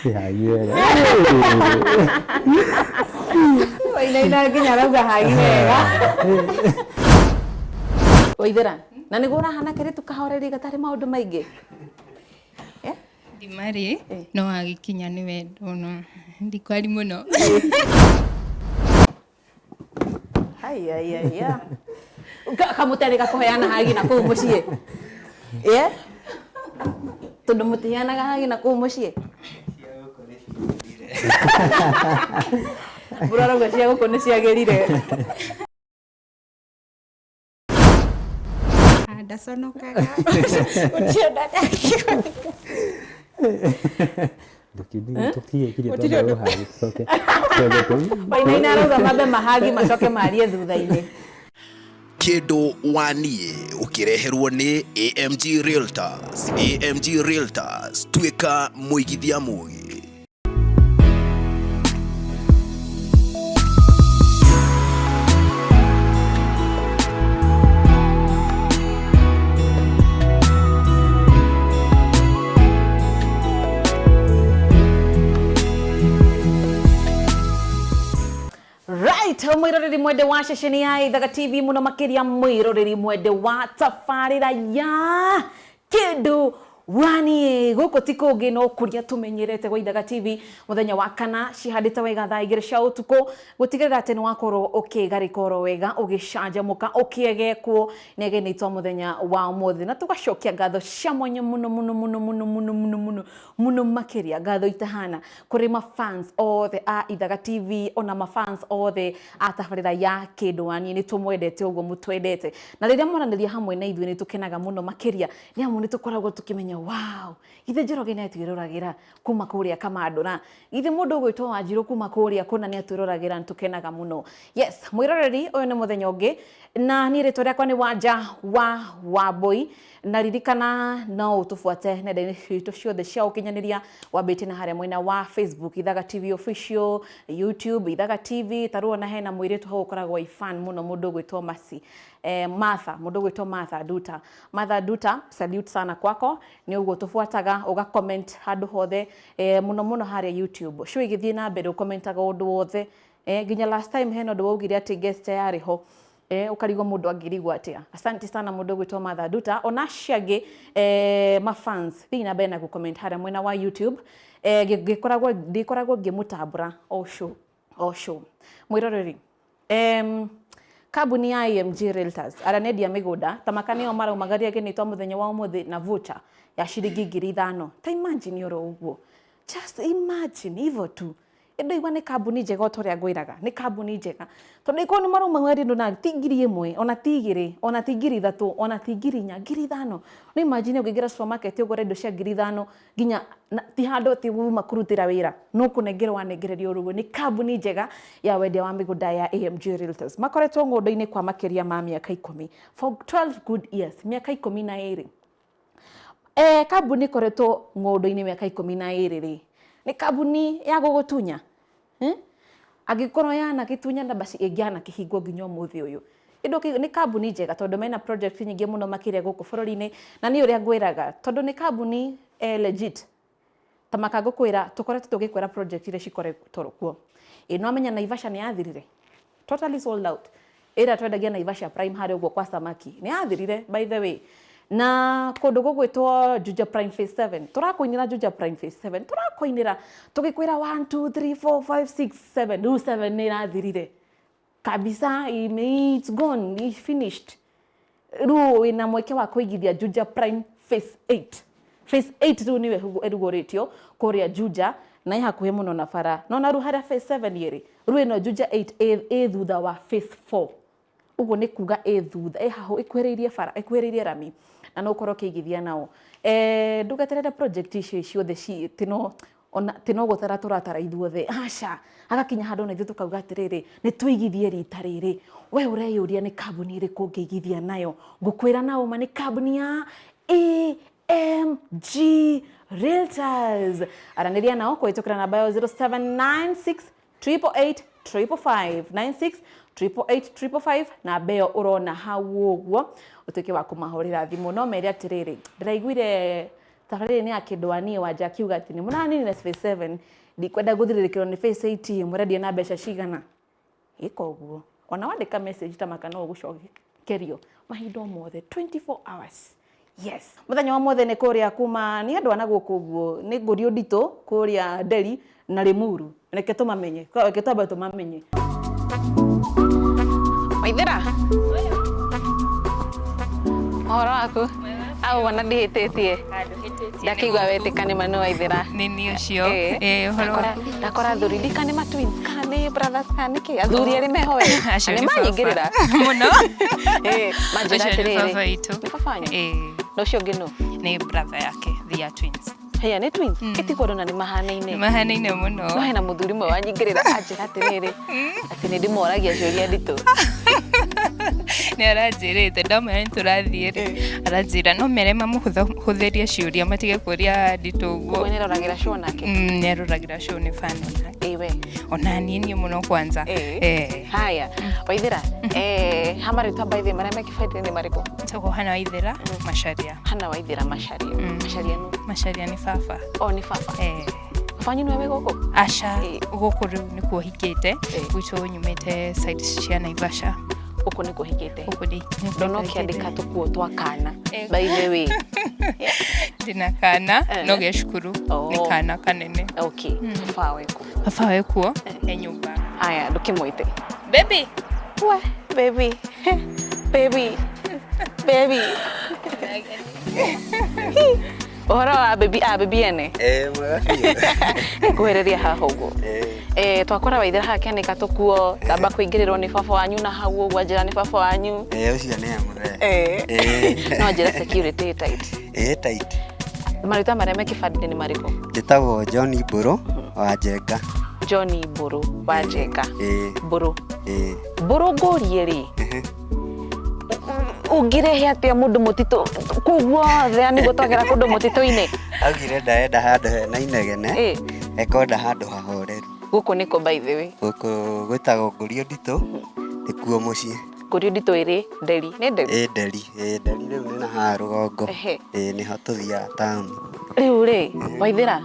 Yagera. Wainaina nginya rauga hagi wega. Waithera, na nĩguo ũrahana kĩrĩ tukahoreri gatarĩ maũndũ maingĩ. Ndimari no agĩkinya nĩ Wendo no ndikwari mũno. Ai. Kamũtere gakũheana hagi na kũu mũciĩ. Tondũ mũtiheanaga hagi na kũu mũciĩ. Burarauga cia gũkũ nĩ ciagĩrire. Ndaconokaga. Ũtiendaga. Wainaina arauga mambe mahagi macoke marie thutha-inĩ. Kĩndũ waniĩ ũkĩreherwo nĩ AMG Realtors. AMG Realtors, tuĩka mũigithia mũũgĩ. Mwĩroreri mwende wa ceceni ya Ithaga TV mũno makĩria mwĩroreri mwende wa tabarĩra ya Kĩndũ waniĩ gũkũ ti kũngĩ no kũrĩa tũmenyerete gwa Ithaga TV mũthenya wa kana cihandĩte wega thaa 2 cia ũtukũ gũtigĩrĩra atĩ nĩ wakorwo ũkĩgarĩka oro wega ũgĩcanjamũka ũkĩegekwo nĩ agenĩtwo mũthenya wa ũmũthĩ na tũgacokia ngatho cia mwanya mũno makĩria ngatho itahana kũrĩ mafans othe a Ithaga TV ona mafans othe a tabarĩra ya Kĩndũ waniĩ nĩ tũmwendete ũguo mũtwendete na rĩrĩa mwaranĩria hamwe na ithuĩ nĩ tũkenaga mũno makĩria nĩ amu nĩ tũkoragwo tũkĩmenya wow ithe Njoroge nĩ atwĩroragĩra kuma kũrĩa Kamandũra ithe mũndũ ũgwĩtwo Wanjirũ kuma kũrĩa kũna nĩ atwĩroragĩra nĩ tũkenaga mũno yes mwĩroreri ũyũ nĩ mũthenya ũngĩ na niĩ rĩtwa rĩakwa nĩ Wanja wa Wambũi na ririkana no ũtũbuate nenda-inĩ citũ ciothe cia ũkinyanĩria wambĩtie na harĩa mwena wa Facebook Ithaga TV official YouTube Ithaga TV tarũo na hena mũirĩtu hau ũkoragwo ifan mũno mũndũ ũgwĩtwo Masi Martha mũndũ ũgwĩtwo Martha Duta salute sana kwako nĩ ũguo tũbuataga ũga comment handũ hothe mũno harĩa YouTube cũ igĩthiĩ na mbere ũkomentaga ũndũ wothe nginya last time hena ũndũ waugire atĩ guest yarĩ ho ukarigwo mũndũ angĩrigwo atĩa asante sana mũndũ ũgwĩtwo Martha Duta ona ciangĩ mafans thiĩ na mbere na gũcomment harĩa mwena wa YouTube ndĩkoragwo ngĩmũtambũra o show mwĩroreri kambuni ya AMG Realtors aranendia mĩgũnda ta makanĩo maraumagaria agenĩtwo mũthenya wa ũmũthĩ na voucher ya ciringi 5,000 ta imagine oro ũguo just imagine hivyo tu endo igwa nĩ kambuni njega ũtorĩa ngwĩraga nĩ kambuni njega tondũ ĩkorwo nĩ maraumagaria ndo na ti 1,000 ona ti 2,000 ona ti 3,000 ona ti 4,000 5,000 no imagine ũngĩingĩra supermarket ũgũre indo cia 5,000 nginya ti handũ ti uma kũrutĩra wĩra no kũnengerwo wanengererio ũruguo nĩ kambuni njega ya wendia wa mĩgũnda ya AMG Realtors makoretwo ng'ũndũ-inĩ kwa makĩria ma mĩaka 10 for 12 good years mĩaka 12 kambuni koretwo ng'ũndũ-inĩ mĩaka 12 rĩ nĩ kambuni ya gũgũtunya angĩkorwo yana gĩtunya na basi ĩngĩana kĩhingwo nginya ũmũthĩ ũyũ indo nĩ kambuni njega tondũ mena project nyingĩ mũno makĩria gũkũ bũrũri-inĩ na nĩ ũrĩa ngwĩraga tondũ nĩ kambuni legit ta makangũkwĩra tũkoretwo tũgĩkwĩra project iria cikoretwo kuo no amenya Naivasha nĩ yathirire totally sold out ĩrĩa twendagia Naivasha Prime harĩa ũguo kwa Samaki nĩ yathirire by the way na kũndũ gũgwĩtwo Juja Prime Phase 7 tũrakũinĩra Juja Prime Phase 7 tũrakũinĩra tũgĩkwĩra 1 2 3 4 5 6 7 rĩu 7 nĩ ĩrathirire kabisa it's gone it's finished rĩu wĩna mweke wa kũigithia Juja Prime Phase 8 Phase 8 rĩu nĩwe ĩrugũrĩtio kũrĩa Juja na hakuhĩ mũno na bara no na rĩu harĩa Phase 7 ĩrĩ rĩu ĩno Juja 8 ĩ thutha wa Phase 4 uguo nĩ kuga thutha haho ĩkuhĩrĩirie bara ĩkuhĩrĩirie rami na no ũkorwo ũkĩigithia nao ndũgeterere project icio ciothe tino gũtara tũratara ithuothe aca agakinya handũ na ithuĩ tũkauga atĩrĩrĩ nĩ tũigithie rita rĩrĩ we ũreyũria nĩ kambuni ĩrĩkũ ũngĩigithia nayo ngũkwĩra nao ma nĩ kambuni ya AMG Realtors aranĩria nao kũhĩtũkĩra namba yao 0796 888 555 96 888 na mbeo ũrona hau ũguo utuĩke wa kũmahũrĩra thimũ no mere atĩrĩrĩ ndĩraiguire tabarĩra-inĩ ya Kĩndũ waniĩ wanja akiuga atĩ nĩ mũranini Space 7 ndikwenda gũthirĩrĩkĩrwo nĩ Face 8 mũrendia na mbeca cigana ĩka ũguo ona wandĩka message ta maka no gũcokerio mahinda mothe 24 hours. Yes, mũthenya wa mothe nĩ kũrĩa kuma nĩ andũ ana gũkũ ũguo nĩ ngũrio nditũ kũrĩa Ndarĩ na Limuru reke tũmamenye reke twambe tũmamenye. Waithĩra ũhoro waku au wana ndihĩtĩtie ndakiuga wetĩkane manu Waithĩra nĩ niĩ ũcio ũhoro ndakora thuri ndikane ma twins kana nĩ brothers kana nĩkĩ athuri erĩ meho we nĩ manyingĩrĩra mũno manjĩra atĩrĩrĩ nĩ baba wanyu na ũcio ũngĩ nũ nĩ brother yake they are twins. Haya nĩ twins ĩtigwo na nĩ mahanaine mũno no hena mũthuri mwe wanyingĩrĩra anjĩra atĩrĩrĩ atĩ nĩ ndĩmoragia ciũria nditũ nĩ aranjĩrĩte ndamwĩra nĩ tũrathiĩ aranjĩra no mere mamũhũthĩrie ciũria matige kũria nditũ ũguo. Nĩ aroragĩra show nake nĩ aroragĩra show nĩ fan nake ona niĩ mũno kwanza. Haya Waithĩra hama rĩtwa by the marĩa mekĩbaidĩ nĩ marĩkũ? Tũko hana Waithĩra Macharia. Hana Waithĩra Macharia. Macharia nũ? Macharia nĩ baba. Nĩ baba. Fanyu nĩwe gũkũ? Aca gũkũ rĩu nĩ kuohikĩte gwitũ nyumĩte sites cia Naivasha. Gũkũ nĩ kuohikĩte? Gũkũ ndĩ. Ndona ũkĩandĩka tũkuo twa kana by the way. Ndĩna kana no ge cukuru nĩ kana kanene. Okay. Baba wekuo? Baba wekuo e nyũmba. Haya ndũkĩmwĩte. Baby. We baby. Baby. Ũhoro wa baby ene? Mwega biũ. Ngũhĩrĩria haha ũguo. Twakora Waithĩra haha akĩanĩka tũkuo ndamba kũingĩrĩrwo nĩ baba wanyu na hau ũguo anjĩra nĩ baba wanyu. Ũcio nĩ amũre. No anjĩra security tight. Tight. Marĩtwa marĩa me kĩbandĩ nĩ marĩkũ? Njĩtagwo John Mbũrũ wa Njenga. John Mbũrũ wa Njenga. Mbũrũ. Mbũrũ ngũrie rĩ ũngĩrehe atĩa mũndũ mũtitũ kũu guothe nĩ gũtwagĩra kũndũ mũtitũ-inĩ? Augire ndarenda handũ hena inegene ekwenda handũ hahoreru. Gũkũ nĩkũ by the way? Gũkũ gwĩtagwo ngũrio nditũ nĩkuo mũciĩ. Ngũrio nditũ ĩrĩ Ndarĩ? Nĩ Ndarĩ? Ndarĩ. Ndarĩ rĩu nĩ na haha rũgongo. Nĩho tũthiaga taũni. Rĩu rĩ Waithĩra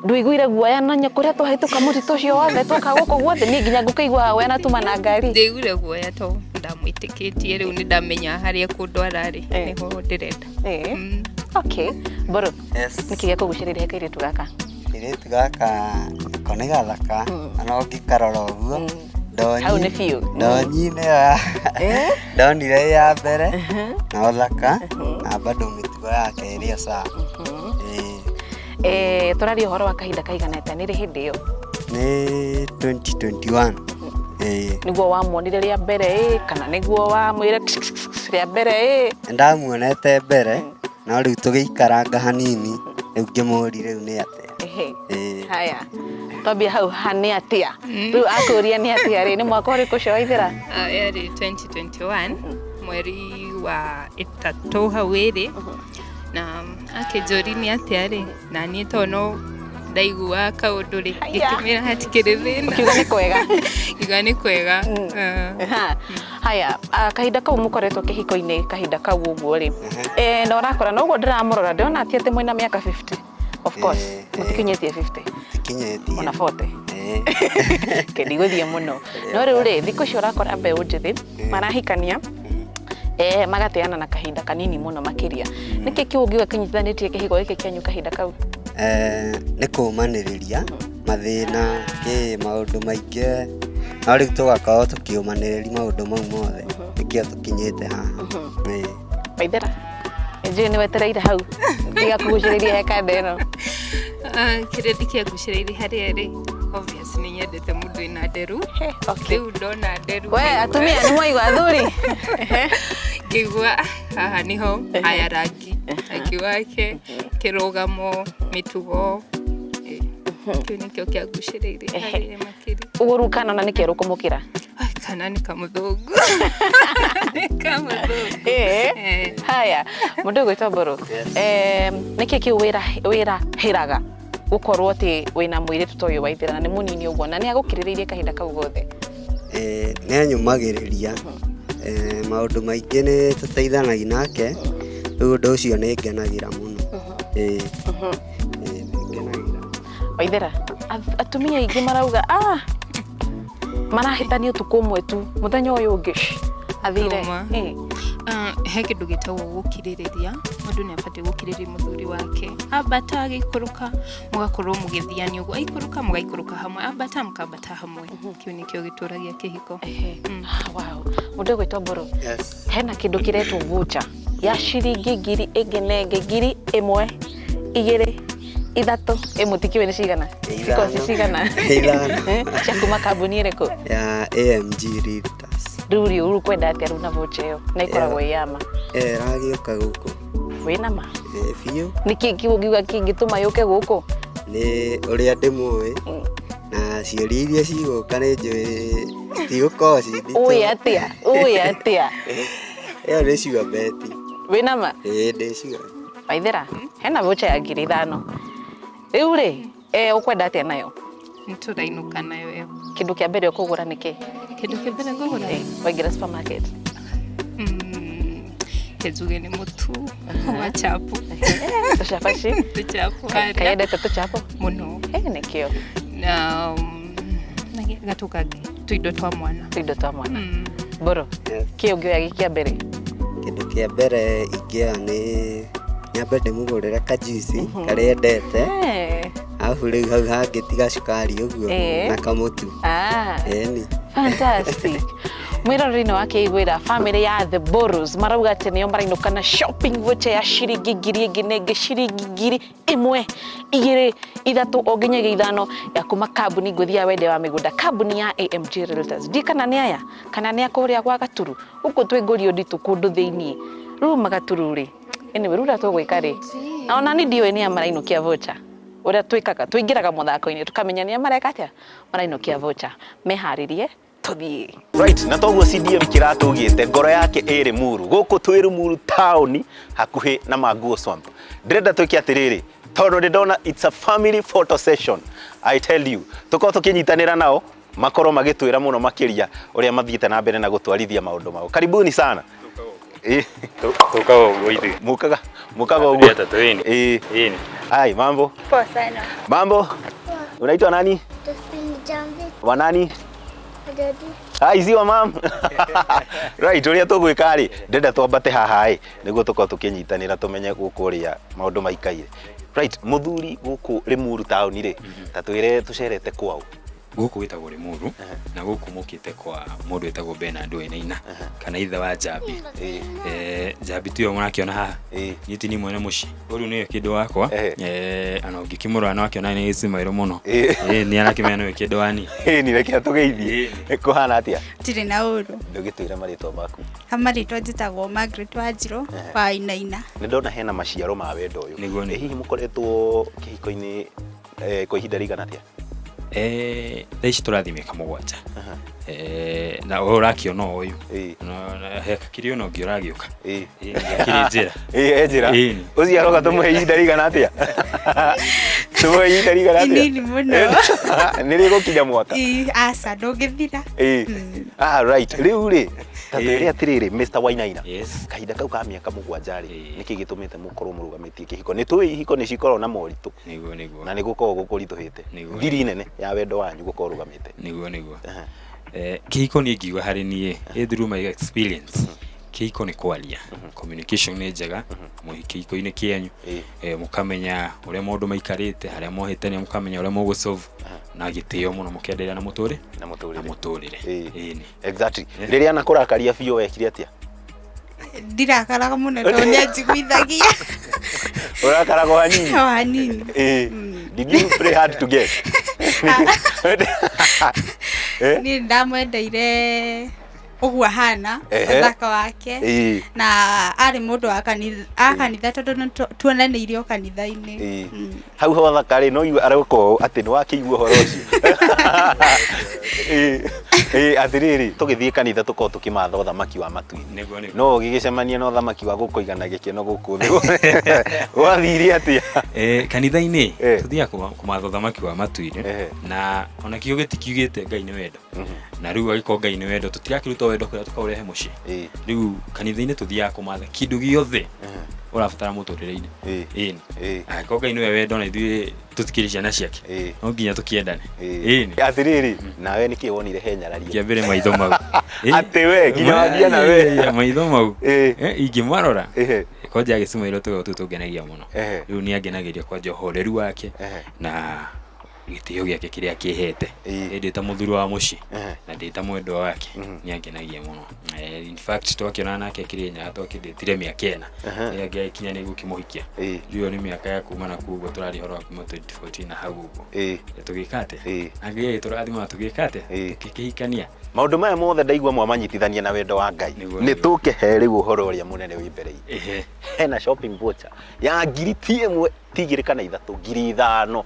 ndũiguire guoya na kũrĩa twahĩtũka mũtitũ ũcio wothe twoka gũkũ guothe niĩ nginya ngũkĩigua we na tuma na ngari? Ndĩiguire guoya to ndamwĩtĩkĩtie rĩu nĩ ndamenya harĩa kũndwara rĩ nĩho ndĩrenda. Okay. Mbũrũ nĩkĩ gĩakũgucĩrĩirie he kairĩtu gaka? Kairĩtu gaka ko nĩ gathaka no ngĩkarora ũguo hau nĩ biũ ndonyinĩ ndonire ya mbere na ũthaka na bado mĩtugo yake ĩrĩa sawa. Tũraria ũhoro wa kahinda kaiganĩte nĩ rĩ hĩndĩ ĩyo? Nĩ 2021. Nĩguo wamuonire rĩa mbere kana nĩguo wamwĩre rĩa mbere? Ndamuonete mbere no rĩu tũgĩikaranga hanini rĩu ngĩmũria rĩu nĩ atĩa. Haya twambie hau nĩ atĩa rĩu akũria nĩ atĩa rĩ nĩ mwaka ũrĩkũ ũcio Waithĩra? Yarĩ 2021 mweri wa ĩtatũ hau ĩrĩ na akĩnjũria nĩ atĩa rĩ na niĩ to no ndaigua kaũndũ rĩ ngĩkĩmĩra hatikĩrĩ thĩna. Kiuga nĩ kwega? Kiuga nĩ kwega. Haya kahinda kau mũkoretwo kĩhiko-inĩ kahinda kau ũguo rĩ na ũrakora na ũguo ndĩramũrora ndĩrona atĩ mwĩna mĩaka 50. Of course mũtikinyĩtie 50. Tikinyĩtie. Ona 40. Ndigũthiĩ mũno no rĩu rĩ thikũ icio ũrakora mbeũ njĩthĩ marahikania magateana na kahinda kanini mũno makĩria. Nĩkĩ kĩũngiuga kĩnyitithanĩtie kĩhiko gĩkĩ kĩanyu kahinda kau? Nĩ kũũmanĩrĩria mathĩna maũndũ maingĩ no rĩu tũgakorwo tũkĩũmanĩrĩria maũndũ mau mothe nĩkĩo tũkinyĩte haha. Waithĩra njũĩ nĩ wetereire hau gĩgakũgucĩrĩria he kanda ĩno? Kĩrĩa ndĩkĩagucĩrĩirie harĩa rĩ obvious nĩ nyendete mũndũ wĩna nderu. Rĩu ndona nderu we atumia nĩ mwaigua athuri ngĩigua haha nĩho haya rangi wake kĩrũgamo mĩtugo kĩu nĩkĩo kĩagucĩrĩirie harĩa makĩria. Ũguo rĩu kana nĩ kerũ kũmũkĩra? Kana nĩ kamũthũngũ. Nĩ kamũthũngũ. Haya mũndũ ũgwĩtwo Mbũrũ nĩkĩ kĩu wĩrahĩraga gũkorwo atĩ wĩna mũirĩtu ta ũyũ Waithĩra na nĩ mũnini ũguo na nĩ agũkirĩrĩirie kahinda kau gothe? Nĩ anyumagĩrĩria maũndũ maingĩ nĩ tũteithanagia nake rĩu ũndũ ũcio nĩ ngenagĩra mũno. ngenagĩra. Waithera, atumia aingĩ marauga marahĩtania ũtukũ ũmwe tu, mũthenya ũyũ ũngĩ athire. He kĩndũ gĩtagwo gũkirĩrĩria, mũndũ nĩ abatiĩ gũkirĩrĩria mũthuri wake. Ambata agĩikũrũka, mũgakorwo mũgĩthiania ũguo, aikũrũka mũgaikũrũka hamwe, ambata mũkambata hamwe. Kĩu nĩkĩo gĩtũragia kĩhiko. Wow, mũndũ ũgwĩtwo Mbũrũ, hena kĩndũ kĩretwo voucher ya ciringi ngiri ĩngĩ na ĩngĩ, ngiri ĩmwe, igĩrĩ, ithatũ, mũtikiwe nĩ cigana? Ikoci cigana? Cia kuma kambuni ĩrĩkũ? Ya AMG Realtors. Rĩu rĩu kwenda atĩa rĩu na voucher ĩyo na ikoragwo ĩ yama? Ragĩũka gũkũ. Wĩna ma? Biũ. Nĩkĩ kiugiuga kĩngĩtũma yũke gũkũ? Nĩ ũrĩa ndĩmũĩ na ciũria iria cigũka nĩ njũĩ citigũkorwo cinditũ. Ũĩ atĩa? Ĩyo nĩ ciuga beti. Wĩna ma? Ndĩciuga. Waithera, hena voucher ya 5,000. Rĩu rĩ, ũkwenda atĩa nayo? Nĩtũrainũka nayo ĩyo. Kĩndũ kĩa mbere ũkũgũra nĩkĩ? Kĩndũ kĩa mbere ngũgũra waingĩra supermarket? Njuge nĩ mũtu wa chapo. Tũcabaci? Tũchapo. Kayendete tũchapo? Mũno. Nĩkĩo. Na gatũ kangĩ, tũindo twa mwana. Tũindo twa mwana. Mbũrũ, kĩ ũngĩoya gĩkĩa mbere? Kĩndũ kĩa mbere ingĩoya nĩ nyambe ndĩmũgũrĩre kajuici karĩa endete. Alafu rĩu hau hangĩ tiga cukari ũguo na kamũtu. Fantastic. Mwĩroreri-inĩ wa Kĩiguĩra, family ya The Boros marauga atĩ nĩo marainũka na shopping voucher ya ciringi ngiri ĩngĩ na ĩngĩ, ciringi ngiri ĩmwe, igĩrĩ, ithatũ o nginyagia ithano ya kuma kambuni ngũthi ya Wendo wa mĩgũnda, kambuni ya AMG Realtors. Ndi kana nĩ aya kana nĩ akũrĩa gwa Gaturu, gũkũ twĩ ngũrio nditũ kũndũ thĩiniĩ. Rĩu Magaturu rĩ, anyway, rĩu tũgwĩka rĩ, na ona nĩ ndiũĩ nĩ marainũkia voucher. Ũrĩa twĩkaga, tũingĩraga mũthako-inĩ tũkamenya nĩ mareka atĩa marainũkia voucher. Meharĩrie tũthiĩ. Right, na toguo CDM kĩratũgĩte ngoro yake ĩrĩ Muru, gũkũ twĩ Muru town hakuhĩ na Manguo Swamp. Ndĩrenda twĩke atĩrĩrĩ, tondũ ndĩrona it's a family photo session. I tell you, tũkorwo tũkĩnyitanĩra nao makorwo magĩtwĩra mũno makĩria ũrĩa mathiĩte na mbere na gũtwarithia maũndũ mao. Karibuni sana. Tukaga uguo ithuĩ. Mukaga uguo. Ĩĩ. Hai, mambo? Poa sana. Mambo? Unaitwa nani? Wa nani? Hai, ziwa mam. Right, ũrĩa tũgwĩka rĩ, ndenda twambate haha ĩ, nĩguo tũkorwo tũkĩnyitanĩra tũmenye gũkũ ũrĩa maũndũ maikaire. Right, mũthuri gũkũ Limuru town rĩ, ta twĩre tũcerete kwao. Gũkũ wĩtagwo Limuru na gũkũ mũkĩte kwa mũndũ wĩtagwo Benado Enaina kana ithe wa Njambi. Njambi tiyo mũrakĩona haha. Niĩ ti ni mwene mũciĩ. Ũrũ nĩwe kĩndũ wakwa. Ana ũngĩkĩmũrora no akĩona nĩ Ismail mũno. Nĩ arakĩmenya nĩwe kĩndũ wani. Nĩ reke tũgeithie. Kũhana atĩa? Tirĩ na ũru. Ndũgĩtwĩra marĩtwa maku. Marĩtwa njĩtagwo Margaret Wanjirũ wa Enaina. Nĩ ndona hena maciaro ma wendo ũyũ. Nĩguo nĩ. Hihi mũkoretwo kĩhiko-inĩ kwa ihinda rĩigana atĩa? Thaa ici tũrathiĩ mĩaka 7. Na ũrakĩona ũyũ. Na hekakĩrĩ ona ũngĩ ũragĩũka. Kĩrĩ njĩra. Njĩra. Ũciaroga tũmũhe ihinda rĩigana atĩa? Tũmũhe ihinda rĩigana atĩa? Inini mũno. Nĩ rĩgũkinya mwaka? Aca ndũngĩthira. Right. Rĩu rĩ, ta twĩre atĩrĩrĩ Mr. Wainaina. Kahinda kau ka mĩaka 7 rĩ, nĩkĩ gĩtũmĩte mũkorwo mũrũgamĩtie kĩhiko? Nĩ tũĩ ihiko nĩ cikoragwo na moritũ. Nĩguo. Na nĩ gũkorwo gũkũritũhĩte. Thiri nene ya wendo wanyu gũkorwo rũgamĩte. Nĩguo. Kĩhiko nĩ ngiuga harĩ niĩ, through my experience. Kĩhiko nĩ kwaria. Communication nĩ njega kĩhiko-inĩ kĩanyu. Mũkamenya ũrĩa maũndũ maikarĩte, harĩa mohĩtania mũkamenya ũrĩa mũgũsolve na gĩtĩo mũno mũkenderea na mũtũrĩre. Exactly. Rĩrĩa anakũrakaria biũ wekire atĩa? Ndirakaraga mũno tondũ nĩanjiguithagia. Ũrakaraga hanini? Hanini. Did you pray hard to get? Niĩ ndamwendeire ũguo ahana mũthako wake na arĩ mũndũ wa kanitha tondũ tuonanĩirio kanitha-inĩ. Hau ho thakarĩ no iwe arauko atĩ nĩ wakĩigua ũhoro ũcio. Atĩrĩrĩ, tũgĩthiĩ kanitha tũkorwo tũkĩmatha ũthamaki wa matu-inĩ. No ũgĩgĩcemania na ũthamaki wa gũkũigana gĩkeno gũkũ thĩ. Wathire atĩa? Kanitha-inĩ tũthiaga kũmatha ũthamaki wa matu-inĩ na ona kiugo gĩtikiugĩte Ngai nĩ wendo. Na rĩu agĩkorwo Ngai nĩ wendo tũtirakĩruta wendo kũrĩa tũkaũrehe mũciĩ. Rĩu kanitha-inĩ tũthiaga kũmatha kĩndũ gĩothe ũrabatara mũtũrĩre-inĩ ĩni akoka ino Wendo na ithuĩ tũtikĩrĩ ciana ciake no nginya tũkĩendane ĩni atiriri nawe nĩkĩ wonire he nyararia kĩambere maitho mau ati we nginya wambia nawe maitho mau ingĩmarora kwanja agĩcimairwo tũtũngenagia mũno rĩu nĩ angenagĩria kwanja ũhoreru wake na gĩtĩo gĩake kĩrĩa kĩhete ndĩ ta mũthuri wa mũciĩ na ndĩ ta mwendwa wake nĩ angenagia mũno in fact twakĩona nake kĩrĩnya twakĩndĩtire mĩaka ĩna rĩrĩa ngĩkinya nĩ gũkĩmũhikia rĩu nĩ mĩaka ya kuma na kuo tũrarĩ horo wa kuma 2014 na hau ũguo tũgĩkate angĩ tũrathima tũgĩkate tũkĩhikania maũndũ maya mothe ndaigua mwamanyitithania na wendo wa Ngai nĩ tũkĩhe rĩu ũhoro ũrĩa mũnene wĩ mbere-inĩ hena shopping voucher ya ngiri ti ĩmwe ti igĩrĩ kana ithatũ ngiri 5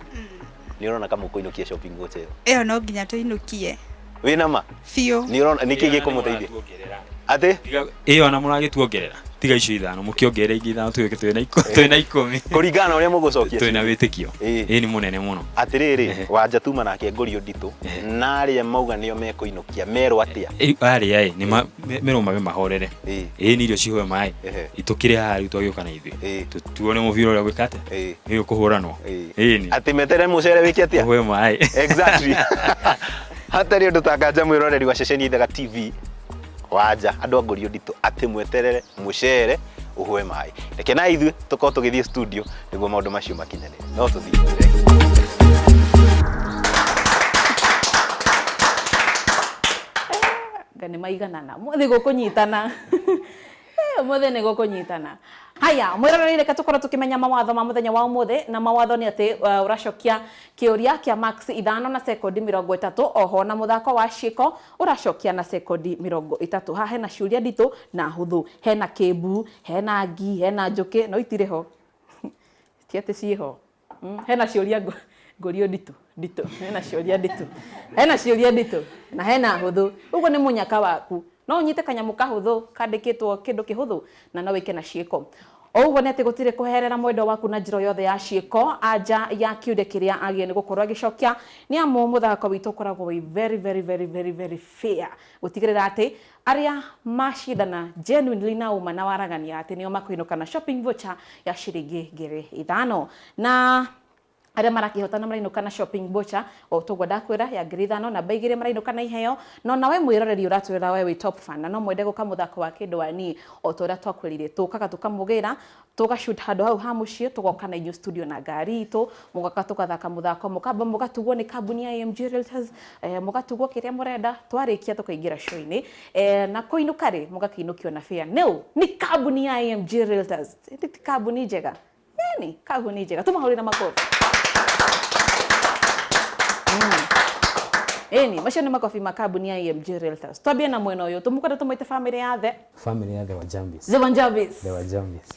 nĩ ũrona kama ũkũinũkia shopping voucher ĩyo no nginya tũinũkie wĩna ma biũ nĩ ũrona nĩkĩ gĩkũmũteithia ati ĩyo na mũragĩtuongerera tiga icio 5 mũkĩongerera ingĩ 5 twĩke twĩna 10 kũringana na ũrĩa mũgũcokia twĩna wĩtĩkio nĩ mũnene mũno atirĩrĩ wanja tuma nake ngũrio nditũ na arĩa mauga nĩo mekũinũkia merwo atĩa arĩa nĩ merũmage mahorere nĩ irio cihoe maĩ itũkĩrĩ haha rĩu twagĩũka na ithuĩ tuone mũbira ũrĩa gwĩkate nĩ ũkũhũranwo atĩ metere mũcere wĩke atĩa ũhoe maĩ exactly hatarĩ ũndũ takanja mwĩroreri wa ceceni Ithaga TV wanja andũ a ngũrio nditũ atĩ mweterere mũcere ũhũe maĩ reke na ithuĩ tũkorwo tũgĩthiĩ studio nĩguo maũndũ macio makinyanĩre no tũthiĩ ngane maiganana mothe gũkũnyitana mothe nĩ gũkũnyitana haya mwĩroreri reke tũkorwo tũkĩmenya mawatho ma mũthenya wa ũmũthĩ na mawatho nĩ atĩ ũracokia kĩũria kĩa max 5 na sekondi 30 oho na mũthako wa ciĩko ũracokia na sekondi 30 haha hena ciũria nditũ na hũthũ hena kĩmbu hena ngi hena njũkĩ no itirĩ ho ti atĩ ciĩho hena ciũria ngũrio nditũ hena ciũria nditũ na hena hũthũ ũguo nĩ mũnyaka waku no unyite kanyamũ kahũthũ kandĩkĩtwo kĩndũ kĩhũthũ na no wĩke na ciĩko Oguo nĩ atĩ gũtirĩ kũherera mwendo waku na njĩra yothe ya ciĩko anja ya kĩũria kĩrĩa agĩe nĩ gũkorwo agĩcokia nĩ amu mũthako witũ ũkoragwo wĩ very fair gũtigĩrĩra atĩ arĩa macindana genuinely na uma na waragania atĩ nĩo makũinũka na shopping voucher ya ciringi ngiri 5 na arĩa marakĩhotana marainũka na shopping voucher o tũgwa ndakwĩra ya ngiri 5 na mba 2 marainũka na iheo no nawe mwĩroreri ũratwĩra we wĩ top fan na no mwende gũka mũthako wa Kĩndũ wani o ta ũrĩa twakwĩrire tũkaga tũkamũgĩra tũgashoot handũ hau ha mũciĩ tũgoka na inyuĩ studio na ngari itũ mũgoka tũgathaka mũthako mũkamba mũgatugwo nĩ kambuni ya AMG Realtors mũgatugwo kĩrĩa mũrenda twarĩkia tũkaingĩra show-inĩ na kũinũka rĩ mũgakĩinũkio na fair no nĩ kambuni ya AMG Realtors ti kambuni njega ni kambuni njega tumahũrĩre makofi Eni, macio nĩ makobi ma kambuni ya AMG Realtors. Twambie na mwena ũyũ. Tũmũkwenda tũmwĩte family ya the Wajambis. The Wajambis.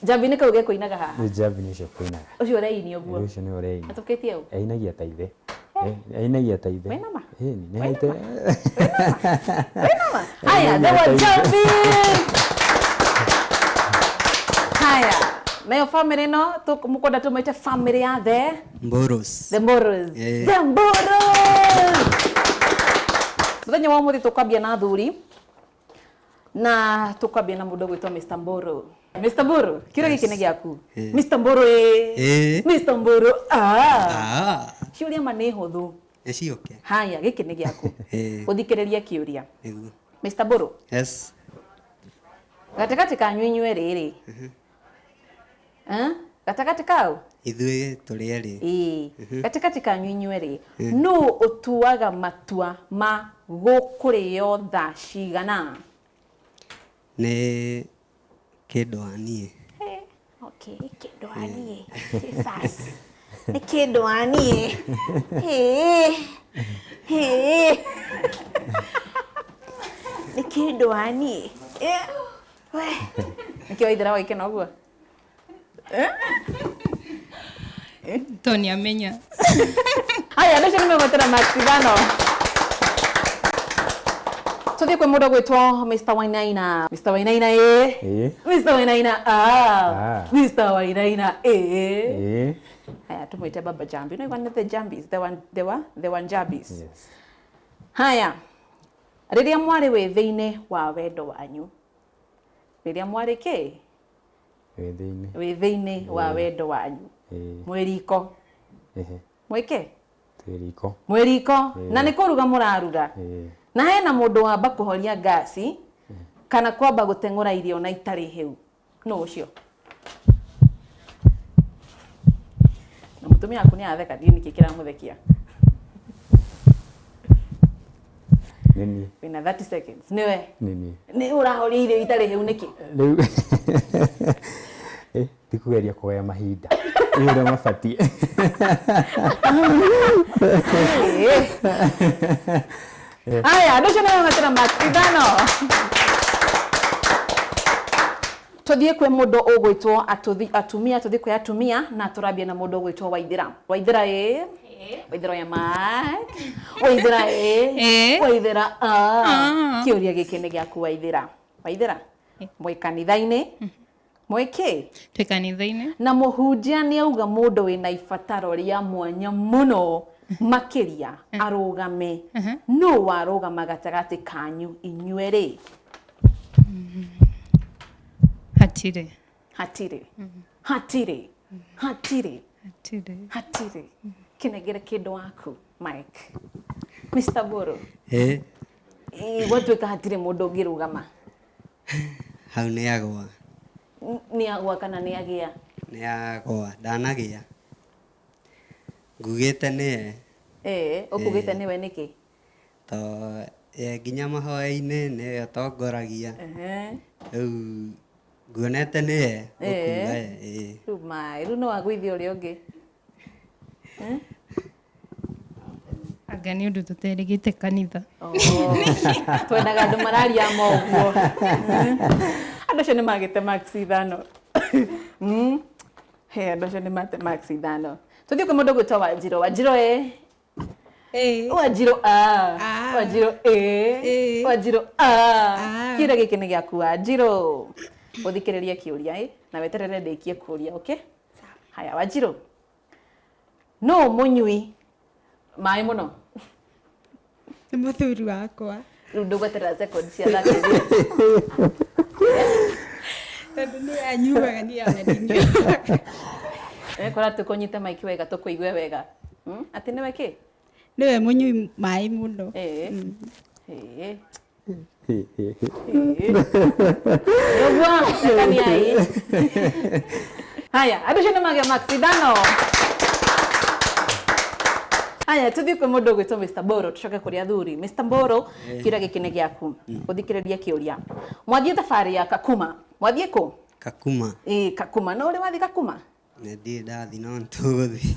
Jambi nĩ kauge kũinaga haha. Nĩ Jambi nĩ cio kũinaga. Ũcio ũreini ũguo. Ũcio nĩ ũreini. Atũkĩtie ũũ. Ainagia ta ithe. Ainagia ta ithe. Wĩna ma. Eni, nĩ haite. Wĩna ma. Haya, the Wajambis. Haya. Nayo family no tũmũkwenda tũmwĩte family ya the Mboros. The Mboros. The Mboros. Mũthenya wa ũmũthĩ tũkwambia na athuri na tũkwambia na mũndũ gwĩtwo Mr. Mboro. Mr. Mboro, kĩũria gĩkĩ nĩ gĩaku. Mr. Mboro Mr. Mboro. Ciũria ma nĩ hũthũ. Ecioke. Haya, gĩkĩ nĩ gĩaku. Ũthikĩrĩrie kĩũria. Nĩguo. Mr. Mboro. Yes. Gatagatĩ kanyu inyuĩ rĩrĩ. Gatagatĩ kao? Ithuĩ tũrĩ erĩ. Gatagatĩ kanyu inyuĩ rĩ. Nũ ũtuaga matua ma gũkũrĩo thaa cigana? Nĩ Kĩndũ wani. Okay, Kĩndũ wani. Jesus. Nĩ Kĩndũ wani. Nĩ Kĩndũ wani. Nĩkĩo waithĩra waikena ũguo? Tony amenya. Haya, ndio nimegotera Maxivano. Tũthiĩ kwĩ mũndũ gwĩtwo Mr. Wainaina. Mr. Wainaina Mr. Wainaina Mr. Wainaina Haya, tũmwĩte Baba Jambi. No igwana the Jambis, the one Jambis. Yes. Haya. Rĩrĩa mwarĩ wĩ thĩinĩ wa wendo wanyu. Rĩrĩa mwarĩ kĩ? wĩ thĩinĩ wa wendo wanyu mwĩriko mwĩke mwĩriko na nĩ kũruga mũraruga na hena mũndũ wamba kũhoria ngasi kana kwamba gũteng'ũra irio na itarĩ hĩu no ũcio na mũtumia waku nĩ atheka ndiĩ nĩkĩ kĩramũthekia Nini. Wĩna 30 seconds nĩwe Nini. nĩ ũrahoria irio itarĩ hĩu nĩkĩ ndikugeria kũgaya mahinda nĩ ũrĩa mabatiĩ aya andũ acio nĩo matĩra makĩindano tũthiĩ kwĩ mũndũ ũgwĩtwo atumia tũthiĩ kwĩ atumia na tũrambia na mũndũ ũgwĩtwo Waithĩra Waithĩra ya Mike Waithĩra Waithĩra kĩũria gĩkĩ nĩ gĩaku Waithĩra mwĩ kanitha-inĩ mwĩkĩ twĩ kanitha-inĩ na mũhunjia nĩ auga mũndũ wĩna ibataro rĩa mwanya mũno makĩria arũgame nũ warũgama gatagatĩ kanyu inyuerĩ hatirĩ kĩnengere kĩndũ waku Mike Mr. Boro gwatuĩka hatirĩ mũndũ ũngĩrũgama hau nĩ agwa nĩ agwa kana nĩ agĩa nĩ agwa ndanagĩa ngugĩte nĩye ũkugĩte nĩwe nĩkĩ to nginya mahoya-inĩ nĩwe tongoragia rĩu nguonete nĩye gũkuga rĩu maĩ rĩu no wagũithia ũrĩa ũngĩ anga nĩ ũndũ tũterĩgĩte kanitha twendaga andũ mararia moguo andũ acio nĩ magĩte max ithano andũ acio nĩ mate max ithano tũthiĩ kwĩ mũndũ gwĩtwo Wanjirũ Wanjirũ kĩũria gĩkĩ nĩ gĩaku Wanjirũ ũthikĩrĩrie kĩũria na weterere ndĩkie kũria okay haya Wanjirũ no mũnyui maĩ mũno nĩ mũthuri wakwa rĩu ndũgweterera sekondi cia thakĩrĩ tondũ nĩ anyuaga nĩ amendinio kora tũkũnyite maiki wega tũkũigue wega atĩ nĩwe kĩ nĩwe mũnyui maĩ mũno ũguo ekaniai haya andũ acio nĩ magĩa makindano aya tũthiĩ kwĩ mũndũ ũgwĩtwo Mr. Boro tũcoke kũrĩ athuri Mr. Boro kĩũria gĩkĩ nĩ gĩaku ũthikĩrĩrie kĩũria mwathiĩ thabarĩ ya Kakuma mwathiĩ kũ Kakuma Kakuma no ũrĩ wathiĩ Kakuma ndirĩ ndathi no nĩtũgũthiĩ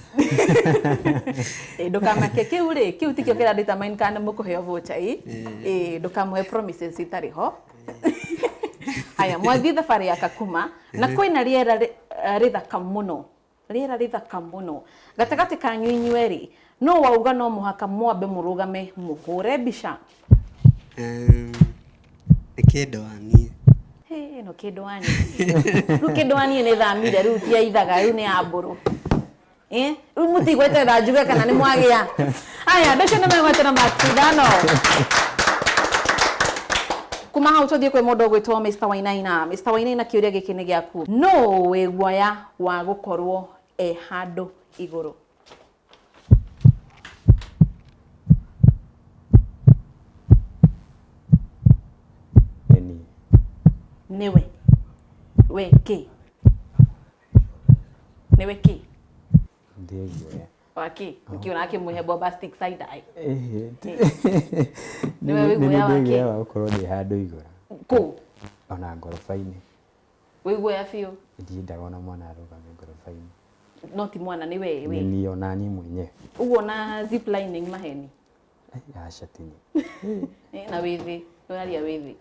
ndũkamake kĩu tikĩo kĩra-determine kana mũkũheo voucher ndũkamũhe promises itarĩ ho aya mwathiĩ thabarĩ ya Kakuma na kwĩna rĩera rĩthaka mũno gatagatĩ kanyu inyuerĩ no wauga no mũhaka mwambe mũrũgame mũhũre mbica nĩ kĩndũ waniĩ no kĩndũ waniĩ rĩu kĩndũ waniĩ nĩ thamire rĩu ti aithaga rĩu nĩ ya mbũrũ rĩu mũtigweterera njuge kana nĩ mwagĩa aya andũ acio nĩ megwetera makindano kuma hau tũthiĩ kwĩ mũndũ ũgwĩtwo Mr. Wainaina kĩũria gĩkĩ nĩ gĩaku no wĩ guoya wa gũkorwo handũ igũrũ nĩwe we kĩ nĩwe kĩ waki ukiona akimũhe bombastic side eye nĩwe wĩ guoya wake nĩ wa gũkorwo ndĩ handũ igũrũ kũ ona ngoroba-inĩ wĩ guoya biũ ndiendaga ona mwana arũgame ngoroba-inĩ no ti mwana nĩ we ni ona niĩ mwenyewe ũguo na zip lining maheni aca tini na wĩ thĩ ũraria wĩ thĩ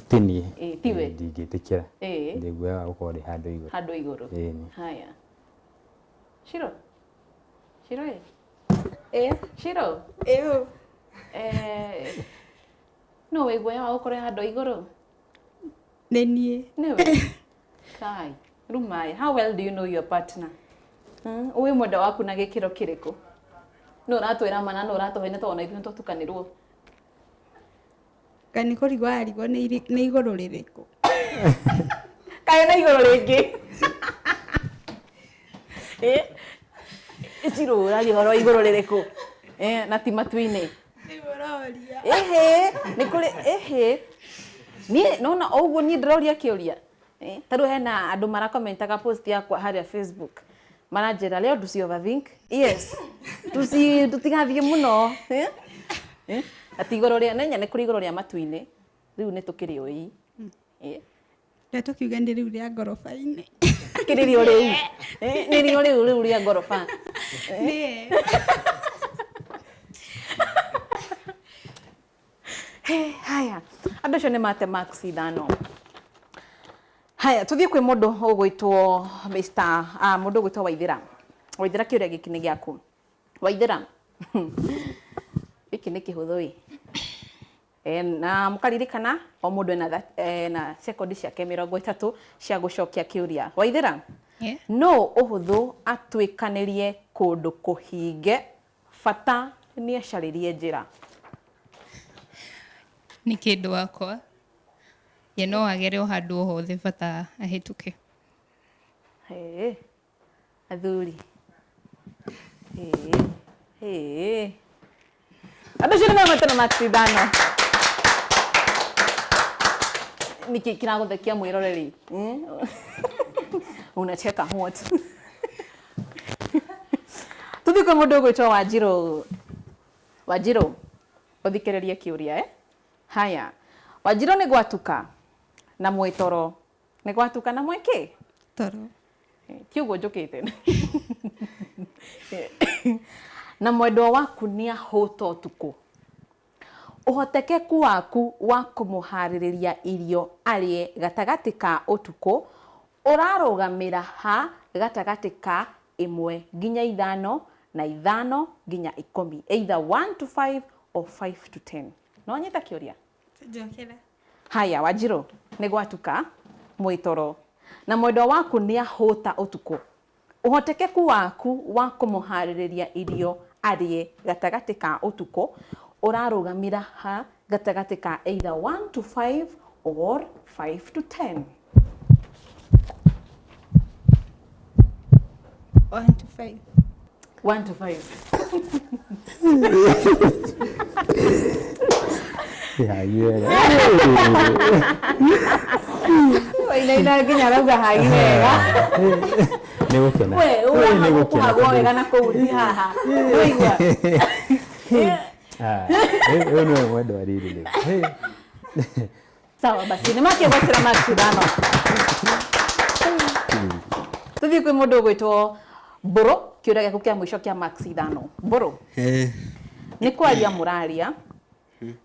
tini tiwe ndingĩtĩkĩra ndĩ guoya wa gũkorwo ndĩ handũ igũrũ haya Shiro no wĩ guoya wa gũkorwo handũ igũrũ nĩ niĩ nĩwe kai rumai how well do you know your partner ũĩ mwenda waku na gĩkĩro kĩrĩkũ no ũratwĩra mana no ũratũhene tondũ na ithuĩ tũtukanĩrwo Kani kũrigwo arigwo nĩ igũrũ rĩrĩkũ kaĩ na igũrũ rĩngĩ Ciro ũraria ũhoro igũrũ rĩrĩkũ na ti matu-inĩ nĩ kũrĩ niĩ nona ũguo niĩ ndĩroria kĩũria tarĩu hena andũ marakomentaga post yakwa harĩa Facebook maranjĩra leo tusi overthink yes tutigathiĩ mũno ati igũrũ rĩa nenya nĩ kũrĩ igũrũ rĩa matu-inĩ rĩu nĩ tũkĩrĩ ũi Ndio tukiuga nĩ rĩu rĩa ngoroba-inĩ kĩrĩrio rĩu nĩrio rĩu rĩa ngoroba haya andũ acio nĩ mate max ithano haya tũthiĩ kwĩ mũndũ ũgwĩtwo mũndũ ũgwĩtwo Waithĩra kĩũria gĩkĩ nĩ gĩaku Waithĩra gĩkĩ nĩ kĩhũthũ na mũkaririkana o mũndũ ena sekondi ciake 30 cia gũcokia kĩũria Waithĩra no ũhũthũ atwĩkanĩrie kũndũ kũhinge bata nĩ acarĩrie njĩra nĩ kĩndũ wakwa ye no agere o handũ o hothe bata ahĩtũke athuri andũ acio nĩmamate na max ithano nĩkĩ kĩragũthekia mwĩroreri unacheka what tũthiĩ kwĩ mũndũ ũgwĩtwo Wanjirũ ũthikĩrĩrie kĩũria haya Wanjirũ nĩ gwatuka na mwĩtoro nĩ gwatuka na mwĩkĩ toro ti ũguo njũkĩte na mwendwa waku nĩ ahũta ũtukũ ũhotekeku waku wa kũmũharĩrĩria irio arĩe gatagatĩ ka ũtukũ ũrarũgamĩra ha gatagatĩ ka 1 nginya 5 na 5 nginya 10 either 1 to 5 or 5 to 10 no nyita kĩũria njokera haya Wanjirũ nĩ gwatuka mwĩtoro na mwendwa waku nĩ ahũta ũtukũ ũhotekeku waku wa kũmũharĩrĩria irio arĩe gatagatĩ ka ũtukũ ũrarũgamĩra ha gatagatĩ ka either 1 to 5 or 5 to 10 1 to 5 1 to 5 Wainaina nginya rauga hagi wega nĩ gũkena nĩ gũkena wega na kũu haha ũigua ũyũ nĩwe Mwendwa rĩrĩ sawa basi nĩ makĩgwatĩra max ithano tũthiĩ kwĩ mũndũ ũgwĩtwo Mbũrũ kĩũria gĩaku kĩa mũico kĩa max ithano Mbũrũ nĩ kwaria mũraria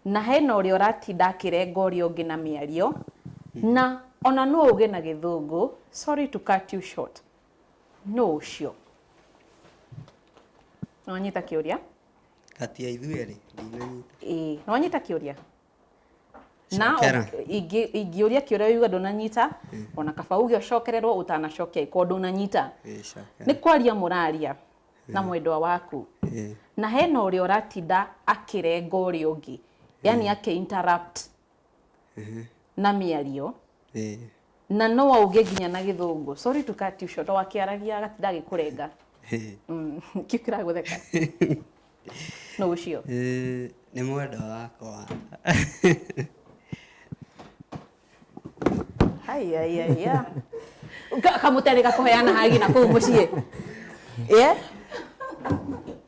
na hena ũrĩa ũratinda akĩrenga ũrĩa ũngĩ na mĩario na ona no ũge na gĩthũngũ sorry to cut you short no ũcio no nyita kĩũria kati ya ithuerĩ ndinanyita no nyita kĩũria na ingĩũria kĩũria yuga ndũnanyita ona kaba uge ũcokererwo ũtanacokia iko ndũnanyita nĩ kwaria mũraria na mwendwa waku na hena ũrĩa ũratinda akĩrenga ũrĩa ũngĩ yani interrupt na mĩario na no auge nginya na gĩthũngũ sorry to cut you short wakĩaragia gatinda gĩkũrenga kĩu kĩragũtheka no ũcio nĩ mwendwa wakwa haya kamũtari gakũheana hagi na kũu mũciĩ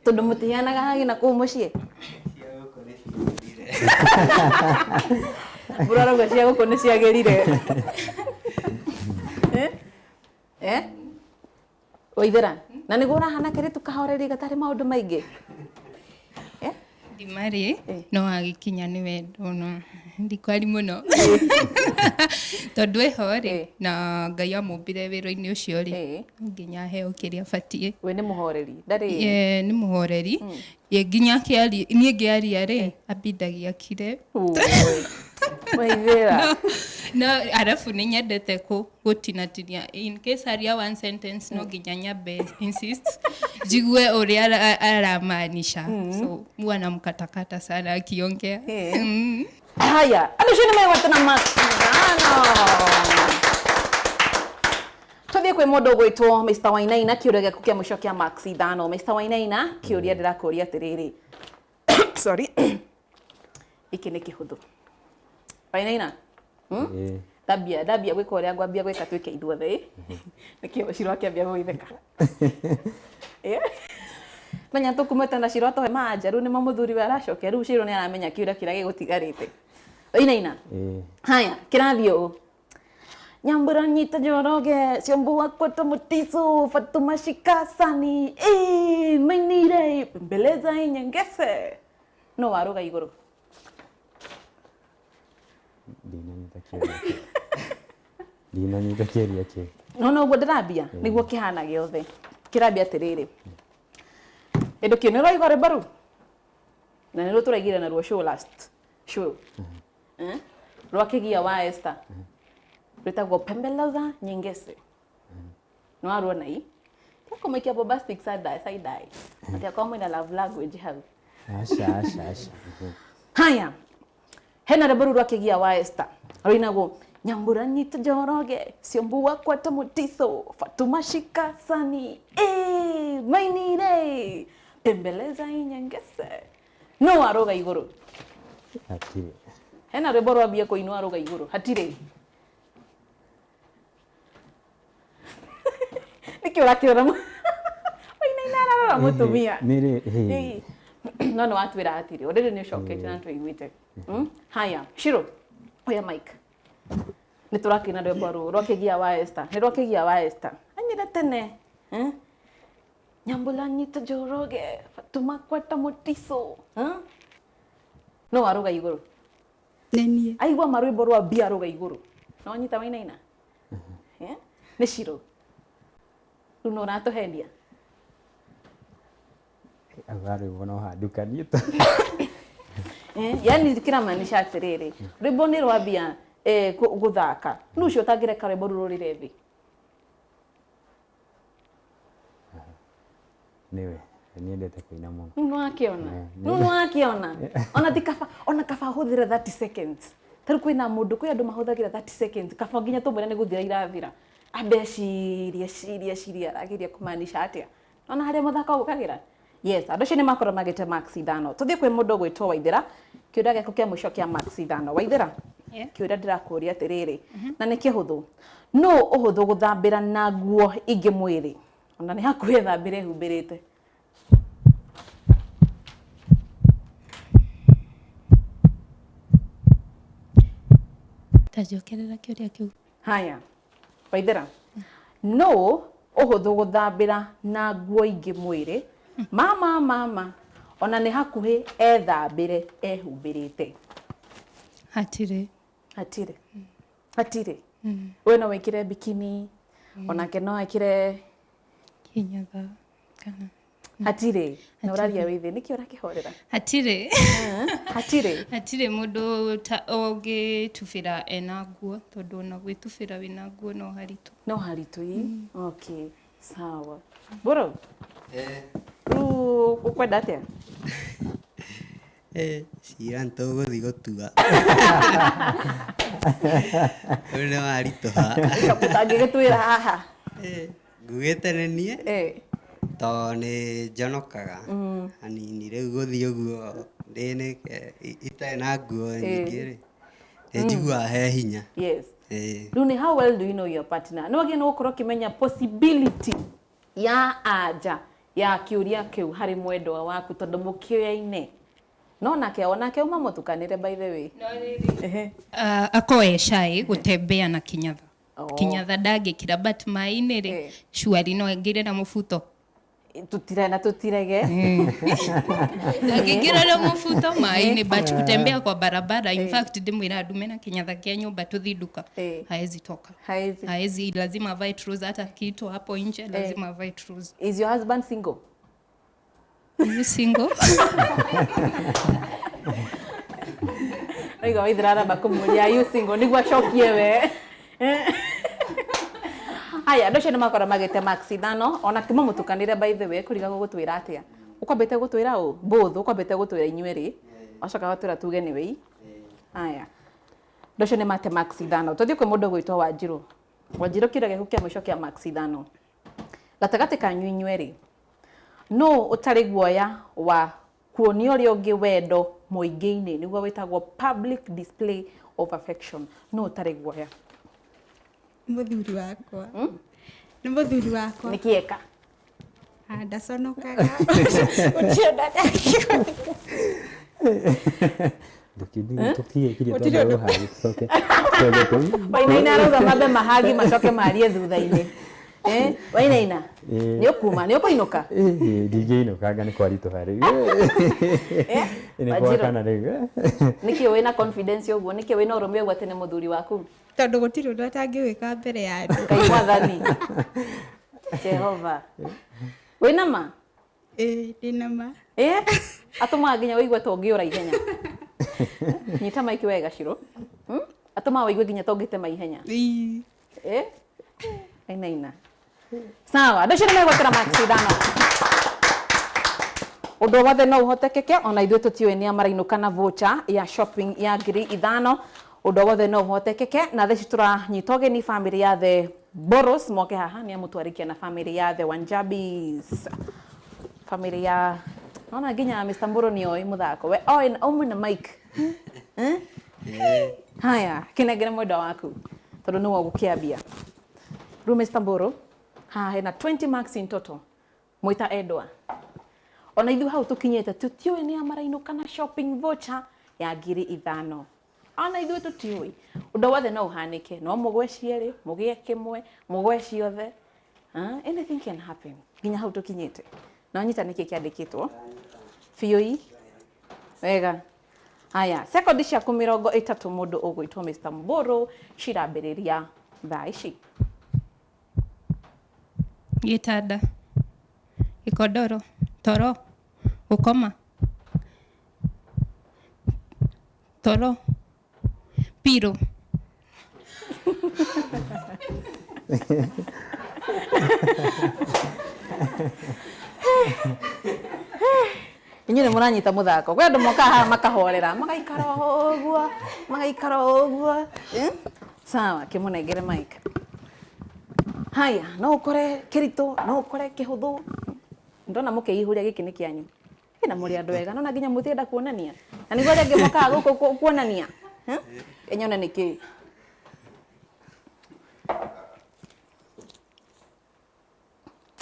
tondũ mũtiheanaga hagi na kũu mũciĩ Burarauga cia gũkũ nĩ ciagĩrire Waithĩra na nĩguo ũrahana kĩrĩtu kahoreri gatarĩ maũndũ maingĩ Ndimarĩ no agĩkinya nĩ Wendo no ndikwari mũno tondũ eho-rĩ na Ngai amũmbire wĩra-inĩ ũcio-rĩ nginya heo kĩrĩa batiĩ we nĩ mũhoreri ndarĩ nĩ mũhoreri nginya niĩ ngĩaria-rĩ ambindagia kire Waithĩra no arabu nĩ nyendete gũtinatinia in case aria one sentence no nginya nyambe insist jigue ũrĩa aramaanisha so mwana mkatakata sana akiongea haya andũ acio nĩ megwatana max ithano Tuthie kwĩ mũndũ ũgwĩtwo Mr. Wainaina kĩũria gĩaku kĩa mũico kĩa max ithano. Mr. Wainaina kĩũria ndĩrakũria atĩrĩrĩ. Sorry. Iki nĩ kĩhũthũ. Wainaina. Dabia gwĩka ũrĩa ngwambia gwĩka twĩke ithuothe. Nĩkĩo Shiro akĩambia gũitheka. Menya tũkumĩte na Shiro tũhe manja rĩu nĩ mũthuri we aracokia rĩu Shiro nĩ aramenya kĩũria kĩrĩa gĩgũtigarĩte. Wainaina. Haya, kĩrathiĩ ũũ. Nyambura nyita Njoroge, Ciombo Wakwa Mutiso, Fatuma Shikasani, mainire, Beleza Inyangese. No waruga igũrũ. Ndinanyita kĩũria kĩu. No ũguo ndĩrambia, nĩguo kĩhana gĩothe. Kĩrambia atĩrĩrĩ. Ĩndũ kĩu nĩ ũraigua rwĩmbo rũu? Na nĩruo tũraigire naruo show last. Show. Rwa Kĩgia wa Esther. Rwĩtagwo Pembeleza Nyingese. Nĩ waruona hii? Kũmaikia bombastic side eye. Ati akwa mwina love language hau. Asha. Haya. Hena rwĩmbo rwa Kĩgia wa Esther. Rwĩnagwo Nyambura nyita Njoroge, Ciombo Wakwa Mutiso, Fatuma Shikasani, mainire, Pembeleza Inyangese. No aroga igũrũ. Hatirĩ. Hena rwĩmbo rwambia kũinwo aroga igũrũ. Hatirĩ. Nĩkĩ ũrakĩrora Wainaina ararora mũtumia. Nĩrĩ. No watwĩra hatirĩ. Already nĩ ũcokete na tũiguĩte. Haya, Shiro, oya mic. Nĩ tũrakĩina rwĩmbo rũu rwa Kĩgia wa Esther. Nĩ rwa Kĩgia wa Esther. Anyire tene. Nyambura nyita Njoroge, Fatuma Wakwa Mutiso. No waruga igũrũ. Nenie. Aigua marwĩmbo rwa mbia aruga igũrũ. No anyita Wainaina. Nĩ Shiro. Rĩu no ũratũhendia. Agarĩrwo no handukanie. Yani kĩramaanisha atĩrĩrĩ. Rwĩmbo nĩ rwambia gũthaka. Rĩu ũcio ũtangĩreka rwĩmbo rũu rũrĩre thĩ. Nĩwe, niendete kũina mũno. Nũ nĩwakĩona. Ona kaba hũthĩre 30 seconds. Tarĩu kwĩna mũndũ, kwĩ andũ mahũthagĩra 30 seconds. Kaba nginya tũmwĩre nĩ gũthira irathira. Ambe ciria arageria kũmaanisha atĩa. Ona harĩa mũthako ũgũkagĩra. Yes, andũ acio nĩ makorwo magĩte max ithano. Tũthiĩ kwĩ mũndũ ũgwĩtwo Waithĩra. Kĩũria gĩaku kĩa mũico kĩa max ithano. Waithĩra. Kĩũria ndĩrakũria atĩrĩrĩ. Na nĩ kĩhũthũ. No ũhũthũ gũthambĩra na nguo ingĩ mwĩrĩ. Ona nĩ hakuhĩ thambĩre humbĩrĩte. Tajokerera kĩũria kĩu. Haya. Waithĩra. No ũhũthũ gũthambĩra na nguo ingĩ mwĩrĩ. Mama. Ona nĩ hakuhĩ ethambĩre ehumbĩrĩte. Hatirĩ. We no wĩkĩre bikini. Onake no ekĩre Kinyatha kana. Hatirĩ. Na ũraria wĩthĩ nĩkĩ ũrakĩhorera? Hatirĩ. Hatirĩ Mũndũ ũngĩtubĩra ena nguo tondũ ona gwĩtubĩra wĩna nguo no haritũ. No haritũ ii? Okay, sawa. Bro? Rĩu ũkwenda atĩa? Cira nĩtũgũthiĩ gũtua. Rĩu nĩ waritũha. Ũtangĩgĩtwĩra haha. Ngugĩte nĩ niĩ tondũ nĩ njonokaga hanini, rĩu gũthiĩ ũguo itarĩ na nguo nyingĩ-rĩ nĩ njiguaga he hinya. Yes. Rĩu nĩ how well do you know your partner? Nĩ wagĩrĩirwo nĩ gũkorwo ũkĩmenya possibility ya anja ya kĩũria kĩu harĩ mwendwa waku tondũ mũkĩoyaine. No nake uma mũtukanĩre by the way. Akoe shy gũtembea na Kinyatha. Kinyatha ndangĩkĩra but maĩ-inĩ rĩ shwari no angĩre na mũbuto. Tutirege. Ndangĩkĩra na mũbuto maĩ-inĩ but kutembea kwa barabara. In fact ndĩmwĩra ndume na Kinyatha kĩa nyũmba tũthiĩ nduka. Haezi toka. Haezi lazima avae trouser hata kitu hapo nje lazima avae trouser. Is your husband single? Are you single? Aiga Waithĩra aramba kũmũria are you single nĩguo acokie we. Haya, andũ acio nĩ makorwo magĩte max ithano ona kĩmo mũtukanĩre by the way kũriga gũgũtwĩra atĩa. Ũkwambĩte gũtwĩra ũ? Both ũkwambĩte gũtwĩra inyuĩ-rĩ. Wacoka watwĩra tuge nĩ wei. Haya. Andũ acio nĩ mate max ithano. Tũthiĩ kwĩ mũndũ gwĩtwo Wanjirũ. Wanjirũ kĩũria gĩaku kĩa mũico kĩa max 5 gatagatĩ kanyu inyuerĩ no ũtarĩ guoya wa kuonia ũrĩa ũngĩ wendo mũingĩ-inĩ nĩguo wĩtagwo public display of affection no ũtarĩ guoya Mũthuri wakwa. Nĩ mũthuri wakwa. Nĩ kĩeka. Ndaconokaga. Ũtiona ndakĩona. Tũtige kiria tondũ hagi tũcoke. Wainaina arauga mambe mahagi macoke marie thutha-inĩ. Wainaina. Nĩ ũkuma, nĩ ũkũinũka? Ndingĩinũkanga nĩ kwaritũha rĩu. Nĩ gwakana rĩu. Nĩkĩ wĩna confidence ũguo? Nĩkĩ wĩna ũrũme ũguo atĩ nĩ mũthuri waku? Tondũ gũtirĩ ũndũ atangĩwĩka mbere ya andũ. Ngai mwathani. Jehova. Wĩna ma? Ndĩna ma. Atũmaga nginya wĩigue ta ũngĩũra ihenya. Nyita maiki wega Shiro. Atũmaga wĩigue nginya ta ũngĩtema ihenya. Wainaina. Sawa, andũ acio nĩ megwetera max 5. Ũndũ wothe no ũhotekeke ona ithuĩ tũtiũĩ nĩ marainũka na voucher ya shopping ya 5,000. Ũndũ wothe no ũhotekeke na theci tũranyita ũgeni family ya the Boros moke haha nĩ amũtwarĩkia na family ya the Wanjabis. Family ya ona nginya Mr. Mburu nĩ oĩ mũthako. We oĩ na mic. Haya, kĩnengere mwendwa waku. Tondũ nĩwe ũgũkĩambia. Rĩu Mr. Mburu, haha hena 20 marks in total. Mwĩta endwa. Ona ithuĩ hau tũkinyĩte tũtiũĩ nĩ marainũka na shopping voucher ya 5,000. Ona ithuĩ tũtiũĩ. Ũndũ wothe no ũhanĩke. No mũgwe cierĩ, mũgĩe kĩmwe, mũgwe ciothe. Anything can happen. Nginya hau tũkinyĩte. Na nyita nĩkĩ kĩandĩkĩtwo. Bioi. Wega. Haya, sekondi ciaku 30 mũndũ ũgwĩtwo Mr. Mburu cirambĩrĩria thaa ici. Gĩtanda. Ikodoro. Toro. Gũkoma. Toro. Piro. Inyuĩ nĩ mũranyita mũthako. Kwĩ andũ moka haha makahorera, magaikara ũguo. Sawa, kĩmũnengere mic. Haya, no ũkore kĩritũ, no ũkore kĩhũthũ. Ndona mũkĩihũria gĩkĩ nĩ kĩanyu. Na mũrĩ andũ wega, nona nginya mũtienda kuonania. Na nĩguo rĩngĩ mokaga gũkũ kuonania. Enyone nĩkĩ.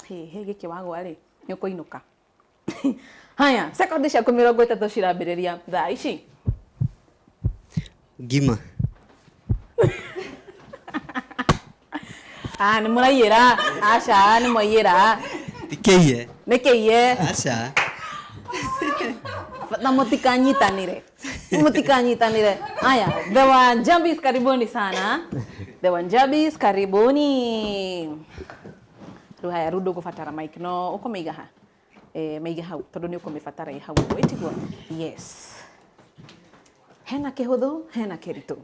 Gĩkĩ wagwa rĩ, nĩ ũkũinũka. Haya, sekondi ciaku 30 cirambĩrĩria thaa ici. Ngima. Nĩ mũraiyĩra. Aca, nĩ mwaiyĩra. Tikĩiye. Nĩ kĩiye. Aca. Na mũtikanyitanĩre. Mũtikanyitanĩre. Haya, the Wanjabis karibuni sana. The Wanjabis karibuni. Rĩu haya, rĩu ndũgũbatara mic no ũkũmĩiga ha. Mĩige hau tondũ nĩ ũkũmĩbatara hau. Wĩtigwo. Yes. Hena kĩhũthũ, hena kĩritũ.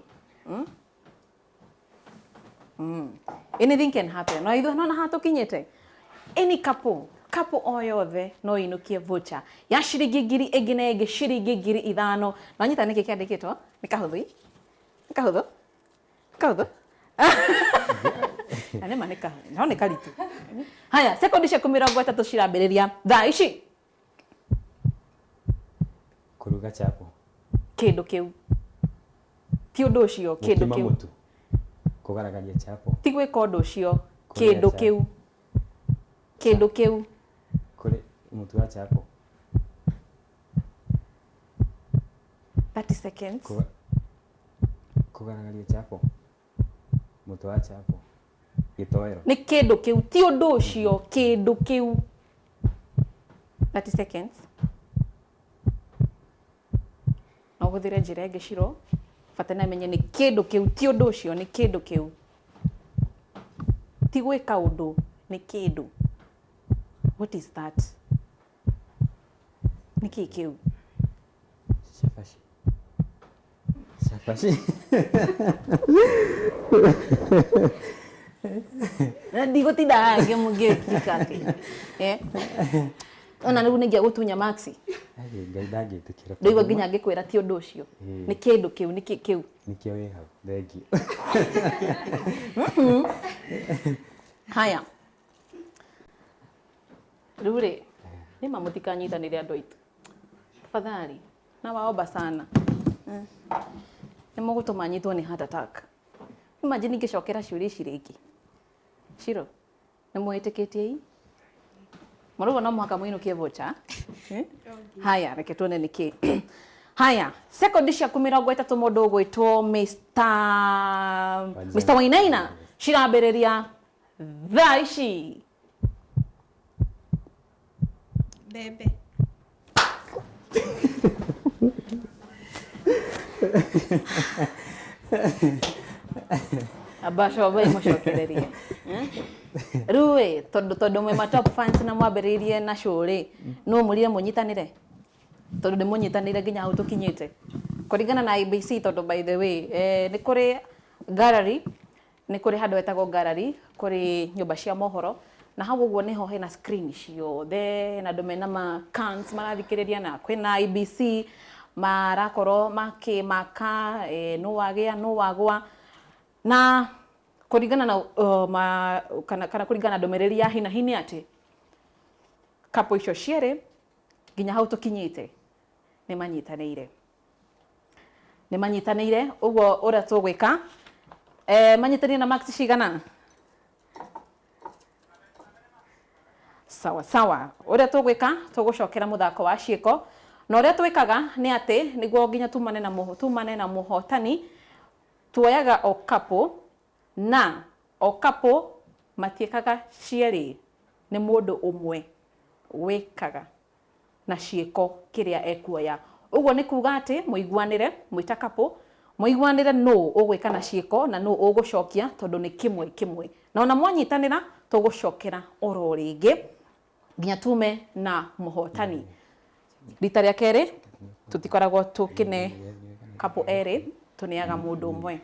Anything can happen. No ithuĩ nona hatũkinyĩte. Any couple o yothe no inũkie voucher ya ciringi 1,000 na ĩngĩ ciringi 5,000. No nyita nĩkĩ kĩandĩkĩtwo? Nĩ kahũthũ. Nĩ kahũthũ. Kahũthũ. Nĩma nĩ kahũthũ. No nĩ karitũ. Haya, sekondi ciaku 30 cirambĩrĩria thaa ici. Kũruga chapo. Kĩndũ kĩu. Ti ũndũ ũcio, kĩndũ kĩu. Kũgaragaria chapo. Ti gwĩka ũndũ ũcio, kĩndũ kĩu. Kĩndũ kĩu. Kũrĩ mũtu wa chapo. 30 seconds. Kũgaragaria chapo. Mũtu wa chapo. Gĩtoero. Nĩ kĩndũ kĩu, ti ũndũ ũcio, kĩndũ kĩu. 30 seconds. No ũhũthĩre njĩra ĩngĩ Shiro. Bata na menye nĩ kĩndũ kĩu, ti ũndũ ũcio, nĩ kĩndũ kĩu. Ti gwĩka ũndũ, nĩ kĩndũ. What is that? Nĩ kĩĩ kĩu? Shafashi. Shafashi. Ndigũtinda ngĩmũgĩka atĩ. Ona rĩu nĩngĩa gũtunya maxi. Ngai ndangĩtĩkĩra. Ndĩigua nginya ngĩkwĩra ti ũndũ ũcio. Nĩ kĩndũ kĩu, nĩ kĩĩ kĩu? Nĩkĩo wĩ hau. Thengiũ. Haya. Rĩu rĩ, nĩma mũtikanyitanĩre andũ aitũ. Tafadhali, nawaomba sana. Nĩ mũgũtũma nyitwo nĩ heart attack. Imagine ingĩcokera ciũria ici rĩngĩ. Shiro, nĩ mwĩtĩkĩtie ii? Mũrauga no mũhaka mũinũkie vocha? Haya, reke tuone nĩkĩ. Haya, sekondi ciaku 30 mũndũ ũgwĩtwo Mr. Wainaina cirambĩrĩria thaa ici. Mbembe. Abaco bai mũcokererie. Rĩu tondũ mwe ma top fans na mwambĩrĩirie na shũrĩ, no mũrire mũnyitanĩre? Tondũ ndĩmũnyitanĩire nginya hau tũkinyĩte. Kũringana na IBC tondũ by the way, nĩ kũrĩ gallery, nĩ kũrĩ handũ hetagwo gallery, kũrĩ nyũmba cia mohoro, na hau ũguo nĩho hena screen ciothe, na andũ mena ma cans marathikĩrĩria, na kwĩna IBC marakorwo makĩmaka nũ wagĩa nũ wagwa, na kũringana na kana kũringana na ndũmĩrĩri ya hi na hi nĩ atĩ kapo icio cierĩ nginya hau tũkinyĩte nĩ manyitanĩire, ũguo ũrĩa tũgwĩka manyitanĩire na max cigana? Sawa, ũrĩa tũgwĩka tũgũcokera mũthako wa ciĩko, na ũrĩa twĩkaga nĩ atĩ nĩguo nginya tumane na mũhotani, tuoyaga o kapo, na o kapo matiĩkaga cierĩ, nĩ mũndũ ũmwe wĩkaga na ciĩko kĩrĩa ekuoya. Ũguo nĩ kuga atĩ mũiguanĩre mwĩta kapo, mũiguanĩre nũ ũgwĩka na ciĩko na nũ ũgũcokia, tondũ nĩ kĩmwe, na ona mwanyitanĩra tũgũcokera oro rĩngĩ nginya tume na mũhotani. Rita rĩa kerĩ tũtikoragwo tũkĩne kapo erĩ, tũneaga mũndũ ũmwe.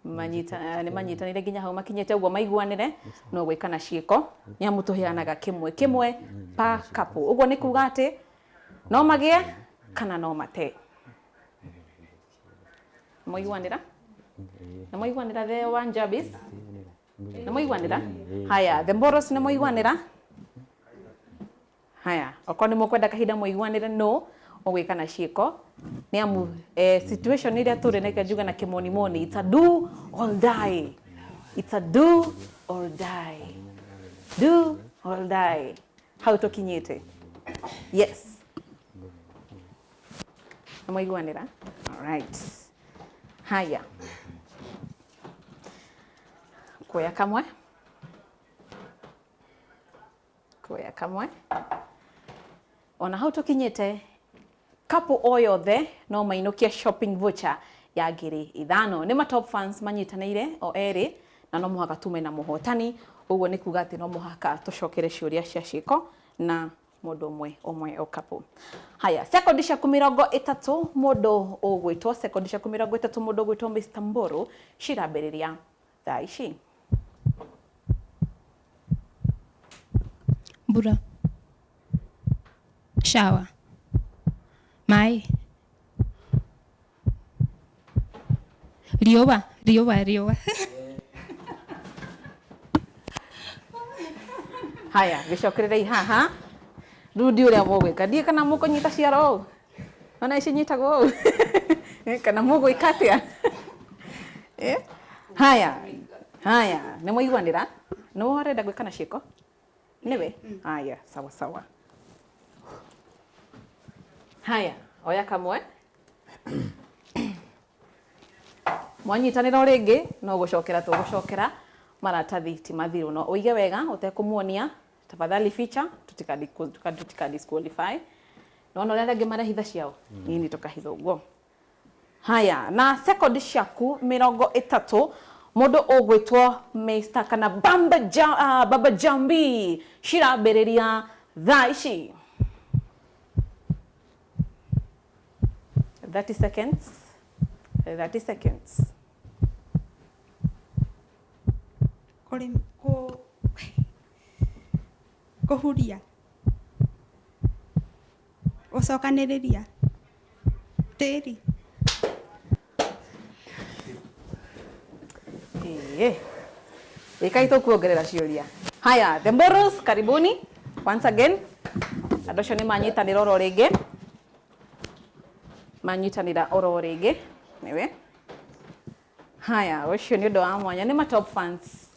Nĩ manyitanĩire nginya hau makinyĩte, ũguo maiguanĩre no gwĩka na ciĩko, nĩ amu tũheanaga kĩmwe pa kapo. Ũguo nĩ kuga atĩ no magĩe kana no mate. Mũiguanĩra? Nĩ mũiguanĩra the one jabis? Nĩ mũiguanĩra? Haya, the moros nĩ mũiguanĩra? Haya, okorwo nĩ mũkwenda kahinda mũiguanĩre no ũgwĩka na ciĩko, nĩ amu situation iria tũrĩ nĩkĩo njuga na kĩmonimoni, it's a do or die. It's a do or die. Do or die. Hau tũkinyĩte. Yes. Nĩ mũiguanĩra? Alright. Haya. Kuoya kamwe. Ona hau tũkinyĩte, kapo o yothe no mainũkie shopping voucher ya 5,000. Nĩ ma top fans manyitanĩire o erĩ, na no mũhaka tume na mũhotani. Ũguo nĩ kuga atĩ no mũhaka tũcokere ciũria cia ciĩko na mũndũ ũmwe o kapo. Haya, sekondi ciaku 30 mũndũ ũgwĩtwo, sekondi ciaku 30 mũndũ ũgwĩtwo Mr. Mburu cirambĩrĩria thaa ici. Mbura. Shower. Mai. Riũa. Haya, gĩcokererei haha. Rudi ũrĩa mũgwĩka. Ndiĩ kana mũkũnyita ciaro ũũ. Ona ici nyitagwo ũũ. Kana mũgwĩka atĩa. Haya, nĩ mũiguanĩra? Nĩ mũrenda gwĩka na ciĩko? Nĩwe? Haya, sawa. Haya, oya kamwe. Mwanyitanĩra rĩngĩ no tũgũcokera maratathi ti mathiru, no ũige wega ũtekũmuonia, tafadhali feature tutika disqualify. No ũrĩa rĩngĩ marehitha ciao, nini tũkahitha ũguo. Haya, na sekondi ciaku 30 mũndũ ũgwĩtwo Mr. kana Baba Jambi cirambĩrĩria thaa ici. 30 seconds. Kũhuria. Gũcokanĩrĩria. Tĩri. Ikaito kuongerera ciũria. Haya, the Mboros, karibuni. Once again. Andũ acio nĩ manyitanĩra oro rĩngĩ. Manyitanĩra oro rĩngĩ. Nĩwe. Haya, ũcio nĩ ũndũ wa mwanya. Nĩ top fans.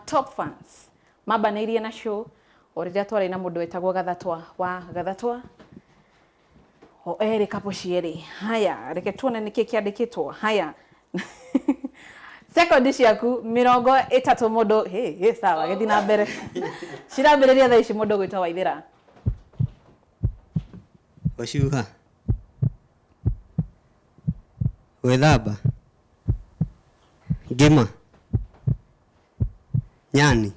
Top fans. Mambanĩirie na show. O rĩrĩa twarĩ na mũndũ wetagwo Gathatwa wa Gathatwa. O erĩ kapo cierĩ. Haya, reke tuone nĩkĩ kĩandĩkĩtwo. Haya. Sekondi ciaku 30 mũndũ sawa gĩthi na mbere. Cirambĩrĩria thaa ici mũndũ gwĩtwo Waithĩra. Gũcuha. Gwĩthamba. Ngima. Nyani.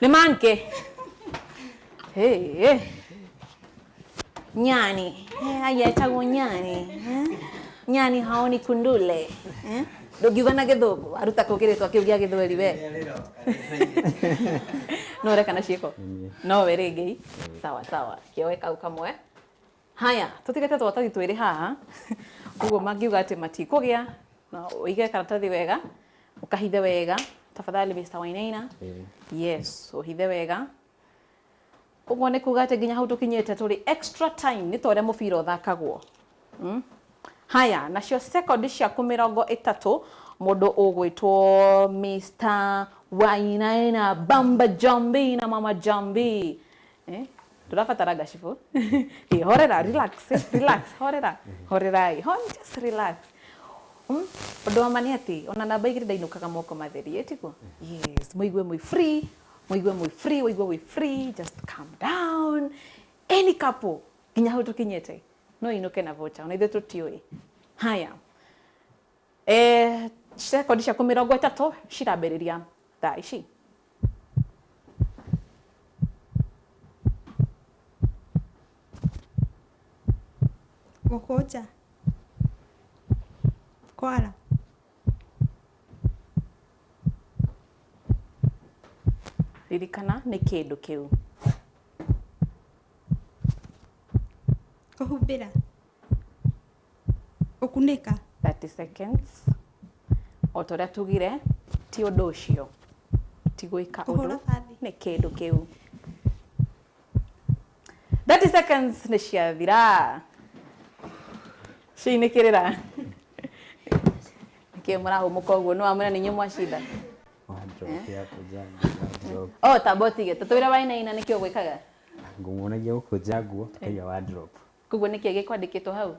Nĩ manke. Nyani. Ayetagwo nyani. Nyani haoni kundule. Ndũngiuga na gĩthũngũ aruta kũgĩrĩtwo kĩu gĩa gĩthweri we. No reka na ciĩko. No we rĩngĩ. Sawa. Kĩoe kau kamwe. Haya, tũtigete twatathi twĩrĩ haha. Ũguo mangiuga atĩ matikũgĩa na ũige karatathi wega, ũkahithe wega. Tafadhali Mr. Wainaina. Yes, ũhithe wega. Ũguo nĩ kuga atĩ nginya hau tũkinyĩte tũrĩ extra time nĩ ta ũrĩa mũbira ũthakagwo. Haya, nacio sekondi ciaku 30 mũndũ ũgwĩtwo Mr. Wainaina, Bamba Jambi na Mama Jambi. Tũrabatara gacibu. Horera, relax, horerai, just relax. Ũndũ wa mani atĩ ona namba igĩrĩ ndainũkaga moko matheri tiguo. Yes, mũigue mũi free, just calm down. Any couple nginya hau tũkinyĩte no inuke na vocha ona ithuĩ tũtiũĩ. Haya, sekondi ciaku 30 cirambĩrĩria thaa ici. Gũkũnja. Kwara. Ririkana nĩ kĩndũ kĩu. Kũhumbĩra. Ũkunĩka. 30 seconds. O ta ũrĩa tugire ti ũndũ ũcio. Ti gwĩka ũndũ. Nĩ kĩndũ kĩu. 30 seconds nĩ ciathira. Ciinĩkĩrĩra. Nĩkĩo mũrahũmũka ũguo nĩ wamwĩra nĩ inyuĩ mwacinda. Tabotige tũtwĩra Wainaina nĩkĩo gwĩkaga. Ngũmuonagia gũkũnja nguo tũkaiga wardrobe. Koguo nĩkĩo gĩkwandĩkĩtwo hau?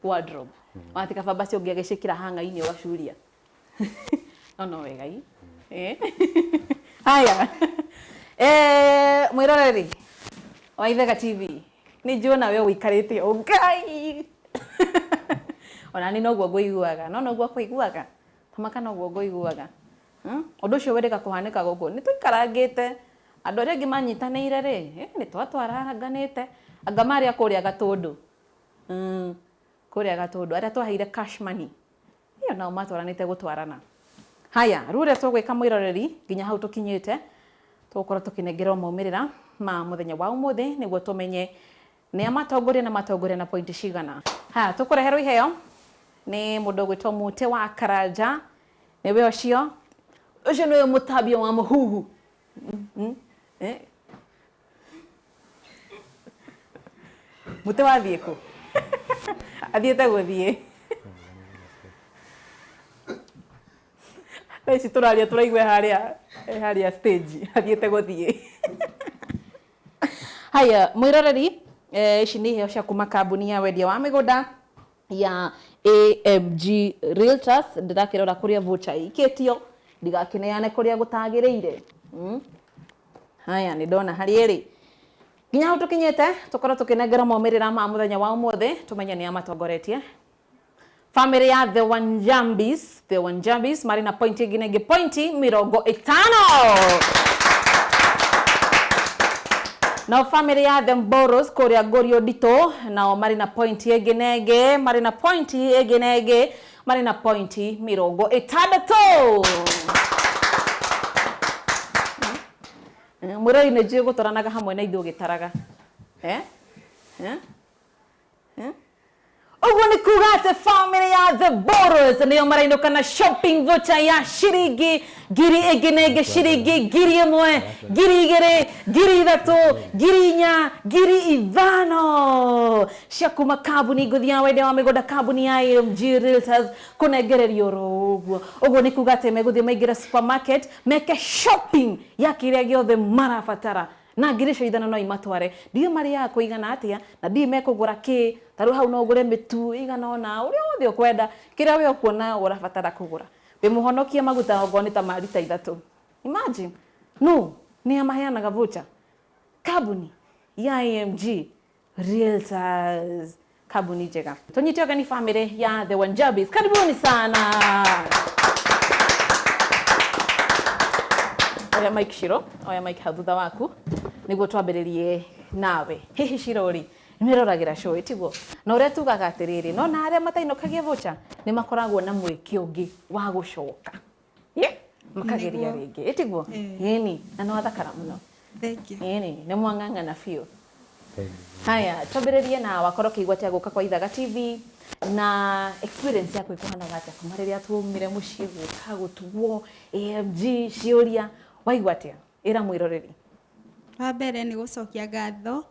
Wardrobe. Wati kababa cio ũngĩagĩcĩkĩra hanga-inĩ ũgacuria. No wega ii. Haya. Mwĩroreri. Waithega TV. Nĩ njũĩ nawe ũikarĩte o Ngai. Ona ni noguo ngũiguaga. No noguo kũiguaga. Tamaka noguo ngũiguaga. Ũndũ ũcio wĩrĩga kũhanĩka gũkũ. Nĩ tũikarangĩte. Andũ arĩa angĩ manyitanĩire rĩ, nĩ twatwaraganĩte. Anga marĩa kũrĩa Gatũndũ. Kũrĩa Gatũndũ. Arĩa twaheire cash money. Iyo nao matwaranĩte gũtwarana. Haya, rĩu ũrĩa tũgwĩka mwĩroreri nginya hau tũkinyĩte. Tũgũkorwo tũkĩnengerwo maumĩrĩra ma mũthenya wa ũmũthĩ nĩguo tũmenye nĩ amatongoria na matongoria na pointi cigana. Haya, tũkũreherwo iheo nĩ mũndũ ũgwĩtwo Mũte wa Karanja. Nĩwe ũcio. Ũcio nĩwe mũtambia wa mũhuhu. Mũte wathiĩ kũ? Athiĩte gũthiĩ. Ici tũraria tũraigua harĩa stage. Athiĩte gũthiĩ. Haya, mwĩroreri, ici nĩ iheo cia kuma kambuni ya wendia wa mĩgũnda ya AMG Realtors. Ndĩrakĩrora kũrĩa voucher ikĩtio. Ndigakĩneane kũrĩa gũtagĩrĩire. Haya, nĩ ndona harĩ ĩrĩ. Nginya hau tũkinyĩte, tũkorwo tũkĩnengera maumĩrĩra ma mũthenya wa ũmũthĩ, tũmenye nĩ amatongoretie. Family ya The Wanjambis marĩ na pointi ĩngĩ pointi 50. Nao family ya The Mboros kũrĩa Ngorio Nditũ nao marĩ na pointi ĩngĩ marĩ na pointi ĩngĩ marĩ na pointi 60. Mwĩroreri nĩ njũĩ gũtwaranaga hamwe na ithuĩ ũgĩtaraga. Ũguo nĩ kuga atĩ family ya The Borrowers nĩo marainũka na shopping voucher ya ciringi ngiri ĩngĩ na ĩngĩ, ciringi ngiri ĩmwe, ngiri igĩrĩ, ngiri ithatũ, ngiri inya, ngiri ithano cia kuma kambuni ngũthi ya wendia wa mĩgũnda, kambuni ya AMG Realtors kũnengererio ũguo. Ũguo nĩ kuga atĩ megũthiĩ maingĩre supermarket meke shopping ya kĩrĩa gĩothe marabatara na ngiri icio ithano no imatware. Ndiũ marĩaga kũigana atĩa na ndiũ mekũgũra kĩ. Tarĩu hau no ũgũre mĩtu igana ona ũrĩa wothe ũkwenda, kĩrĩa we ũkuona ũrabatara kũgũra. Wĩmũhonokie maguta okorwo nĩ ta ma lita 3. Imagine. No, nĩ amaheanaga voucher. Kambuni ya AMG Realtors. Kambuni njega. Tũnyite ogani family ya The Wanjabis. Karibuni sana. Oya Mike Shiro, oya Mike hau thutha waku nĩguo twambĩrĩrie nawe. Hihi Shirori nĩwĩroragĩra show ĩtiguo, na ũrĩa tugaga atĩrĩrĩ, no na arĩa matainũkagia voucher nĩ makoragwo na mwĩkĩ ũngĩ wa gũcoka makageria rĩngĩ ĩtiguo. Ĩni na nĩ wathakara mũno. Thank you. Ĩni nĩ mwang'ang'ana biũ. Haya, twambĩrĩrie na wakorwo kĩigua gũka kwa Ithaga TV na experience yako ikuhanaga atĩa kuma rĩrĩa tuumire mũciĩ gũka gũtugwo AMG ciũria, waigua atĩa? Ĩra mwĩroreri. Wa mbere nĩ gũcokia ngatho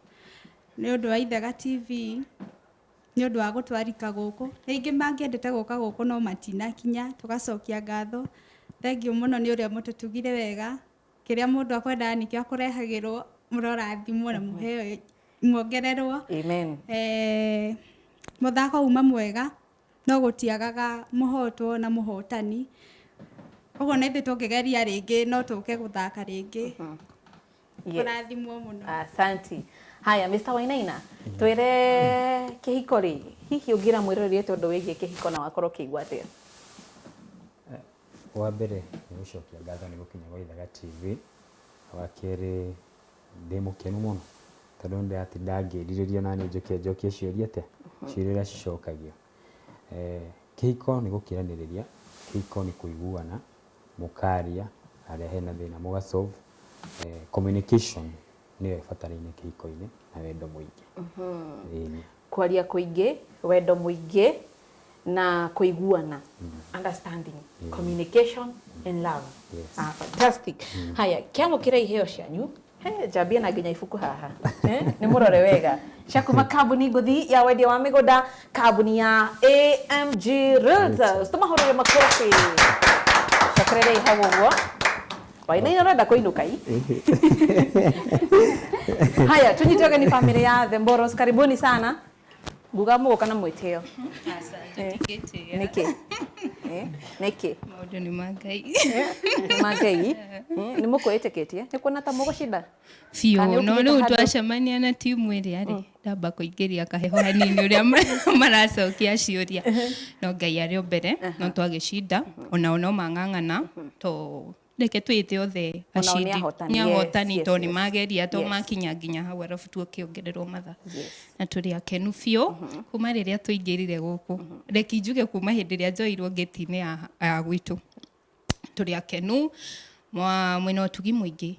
nĩ ũndũ wa Ithaga TV, nĩ ũndũ wa gũtwarika gũkũ. Rĩngĩ mangĩendete gũka gũkũ no matinakinya, tũgacokia ngatho. Thengiũ mũno nĩ ũrĩa mũtũtugire wega, kĩrĩa mũndũ akwendaga nĩkĩo akũrehagĩrwo, mũrorathimwo na mũheo mwongererwo. Amen. Mũthako uma mwega no gũtiagaga mũhotwo na mũhotani. Ũguo nĩ ithuĩ tũngĩgeria rĩngĩ no tũke gũthaka rĩngĩ. Kũrathimwo mũno. Asante. Haya, Mr. Wainaina, twĩre kĩhiko rĩ, hihi ũngĩra mwĩroreri tondũ wĩgiĩ kĩhiko na wakorwo kĩigua atĩa? Wa mbere nĩ gũcokia ngatho nĩ gũkinya gwa Ithaga TV. Wa kerĩ ndĩ mũkenu mũno tondũ ndĩratinda ngĩrirĩria na njokie ciũria atĩa, ciũria iria cicokagio. Kĩhiko nĩ gũkĩranĩrĩria, kĩhiko nĩ kũiguana, mũkaria harĩa hena thĩna mũgasolve. Communication nĩyo ĩbataire kĩhiko-inĩ na wendo mũingĩ. Kwaria kũingĩ, wendo mũingĩ na kũiguana. Understanding, communication and love. Fantastic. Haya, kĩamũkĩra iheo cianyu. Njambia na nginya ibuku haha. Nĩ mũrore wega. Cia kuma kambuni ngũthi ya wendia wa mĩgũnda, kambuni ya AMG Realtors. Tũmahũrĩre makofi. Cokerere hau ũguo. Wainaina ũrenda kũinũka i? Haya, tunyite ogani family ya The Borrowers. Karibuni sana. Nguga mũgũka na mwĩtĩo. Nĩkĩ? Nĩkĩ? Maũndũ nĩ ma Ngai. Ma Ngai? Nĩ mũkwĩtĩkĩtie? Nĩ kuona ta mũgũcinda? Biũ, no rĩu twacemania na timu ĩrĩa rĩ, ndamba kũingĩria kaheho hanini ũrĩa maracokia ciũria. No Ngai arĩ o mbere, no twagĩcinda, onao no mang'ang'ana, to reke twĩte othe acindi. Nĩ ahotani to nĩ mageria to makinya nginya hau arabu tuokĩongererwo mathaa. Na tũrĩ akenu biũ kuma rĩrĩa tũingĩrire gũkũ. Reke njuge kuma hĩndĩ ĩrĩa njoirwo ngĩti-inĩ ya gwitũ. Tũrĩ akenu mwĩna ũtugi mũingĩ.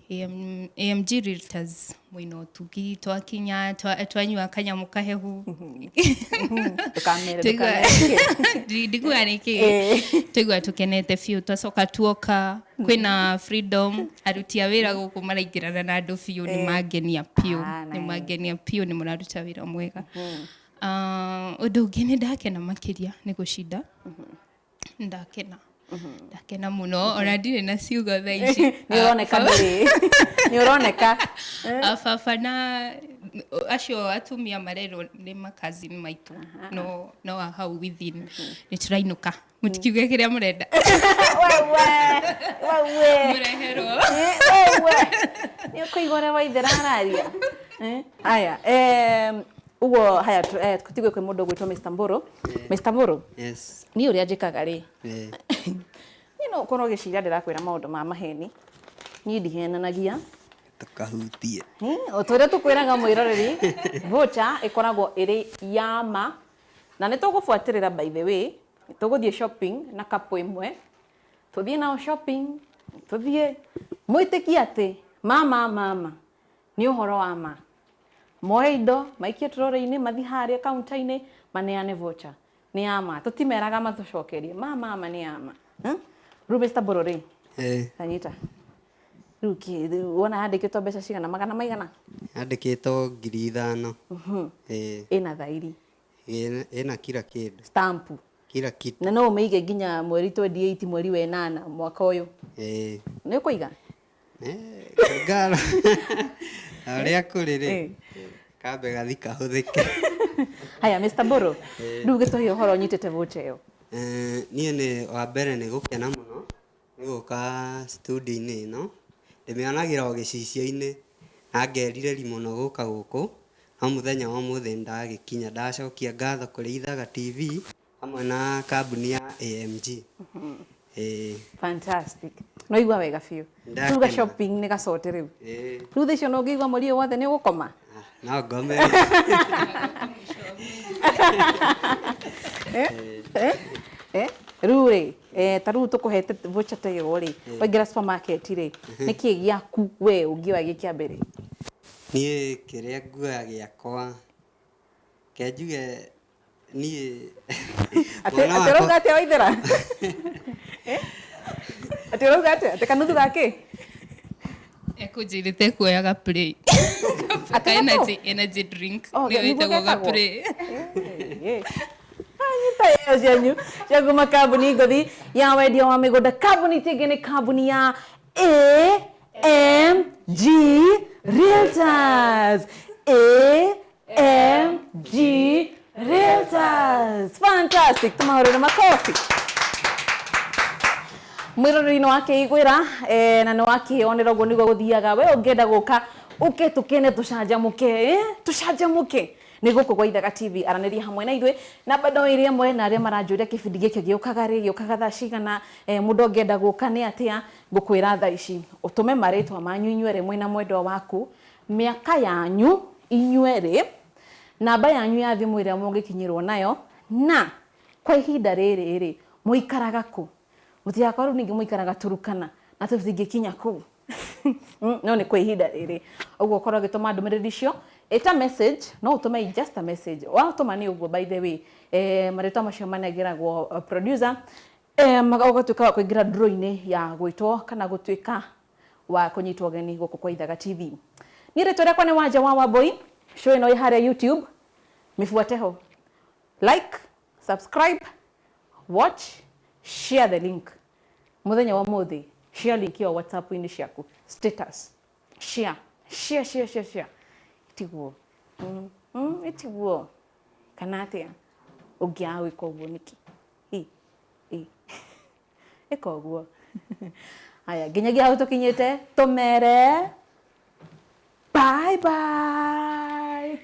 AMG Realtors mwĩna ũtugi, twakinya twanyua kanyamũ kahehu. Ndikuga nĩkĩ. Twaigua tũkenete biũ, twacoka tuoka kwĩna freedom, aruti a wĩra gũkũ maraingĩrana na andũ biũ, nĩ mangenia biũ, nĩ mangenia biũ, nĩ mũraruta wĩra mwega. Ũndũ ũngĩ nĩ ndakena makĩria nĩ gũcinda. Ndakena mũno, ona ndirĩ na ciugo thaa ici. Nĩ ũroneka ndũrĩ. Nĩ ũroneka. Baba na acio atumia marerwo nĩ makazini maitũ. No hau within nĩ tũrainũka. Mũtikiuge kĩrĩa mũrenda. Wewe. Mũreherwo. Nĩ ũkũigua ũrĩa Waithera araria. Haya, uguo haya tutigwe kwĩ mũndũ gwĩtwo Mr. Mburu. Mr. Mburu. Yes. Ni ũrĩa njĩkaga rĩ. Ni no ũkorwo gĩciria ndĩrakwĩra maũndũ ma maheni. Ni ndihenanagia. Tukahutie. Ũtũre tũkwĩraga mwĩroreri. Voucher ĩkoragwo ĩrĩ ya ma. Na nĩ tũgũbuatĩrĩra by the way. Tũgũthiĩ shopping na kapu ĩmwe. Tũthiĩ nao shopping. Tũthiĩ. Mwĩtĩkie atĩ mama. Nĩ ũhoro wa ma. Moe indo, maikie tũrore-inĩ, mathi harĩa kaunta-inĩ, maneane voucher nĩ ama tũtimeraga matũcokerie mama nĩ ama rĩu Mr. Borore anyita rĩu wona yandĩkĩtwo mbeca cigana magana maigana yandĩkĩtwo 5,000 ĩna thairi ĩna kila kĩndũ stamp kila kitu na no ũmĩige nginya mweri 28 mweri wa 8 mwaka ũyũ nĩ kũiga kũringana arĩa kũrĩ kambe gathi kahũthĩke haya Mr. Boro rĩu gĩtũhe ũhoro nyitĩte voucher ĩyo niĩ nĩ wa mbere nĩ gũkena mũno nĩ gũka studio-inĩ ĩno ndĩmĩonagĩra o gĩcicio-inĩ na ngerirĩri mũno gũka gũkũ no mũthenya wa ũmũthĩ ndagĩkinya ndacokia ngatho kũrĩ Ithaga TV hamwe na kambuni ya AMG fantastic no igua wega biũ tuga shopping nĩ gacote rĩu rĩu thĩ icio no ngĩigua mweri ũyũ wothe nĩ ũgũkoma no ngome rĩu rĩ ta rĩu tũkũhete voucher ta ĩyo rĩ waingĩra supermarket rĩ nĩ kĩĩ gĩaku we ũngĩoya gĩkĩa mbere niĩ kĩrĩa nguoya gĩakwa kenjuge niĩ atĩ ũrauga atĩa Waithĩra atĩ ũrauga atĩa atĩ kanuthu gakĩ ekũnjĩrĩte kuoyaga play ka energy drink nĩyo ĩtagwo ga play nyita ĩyo cianyu cia kuma kambuni ngũthi ya wendia wa mĩgũnda kambuni tingĩ nĩ kambuni ya AMG Realtors AMG Realtors fantastic tumahũrĩre makofi mwĩroreri-inĩ wakĩiguĩra na nĩ wakĩonera ũguo nĩguo gũthiaga we ũngĩenda gũka ũke tũkene tũcanjamũke nĩ gũkũ gwa Ithaga TV aranĩria hamwe na ithuĩ na bado ĩrĩa mwe na arĩa maranjũria kĩbindi gĩkĩ gĩũkaga thaa cigana mũndũ ũngĩenda gũka nĩ atĩa ngũkwĩra thaa ici ũtũme marĩtwa manyu inyuerĩ mwĩna mwendwa waku mĩaka yanyu inyuerĩ namba yanyu ya thimũ ĩrĩa mũngĩkinyĩrwo nayo na kwa ihinda rĩrĩ mũikaraga kũ mũtigakorwo rĩu ningĩ mũikaraga Turukana na tũtingĩkinya kũu no nĩ kwa ihinda rĩrĩ ũguo ũkorwo ũgĩtũma ndũmĩrĩri icio ĩta message no ũtũme just a message watũma nĩ ũguo by the way marĩtwa macio manengeragwo producer ũgatuĩka wa kũingĩra draw-inĩ ya gwĩtwo kana gũtuĩka wa kũnyitwo ũgeni gũkũ kwa Ithaga TV niĩ rĩtwa rĩakwa nĩ Wanja wa Wambũi show ĩno ĩ harĩa YouTube mifuate ho like subscribe watch share the link muthenya wa mũthĩ share link ya WhatsApp-inĩ ciaku status share itiguo itiguo kana atĩa ũngĩaga gwĩka ũguo nĩkĩ ĩka ũguo haya nginyagia hau tũkinyĩte tũmere bye bye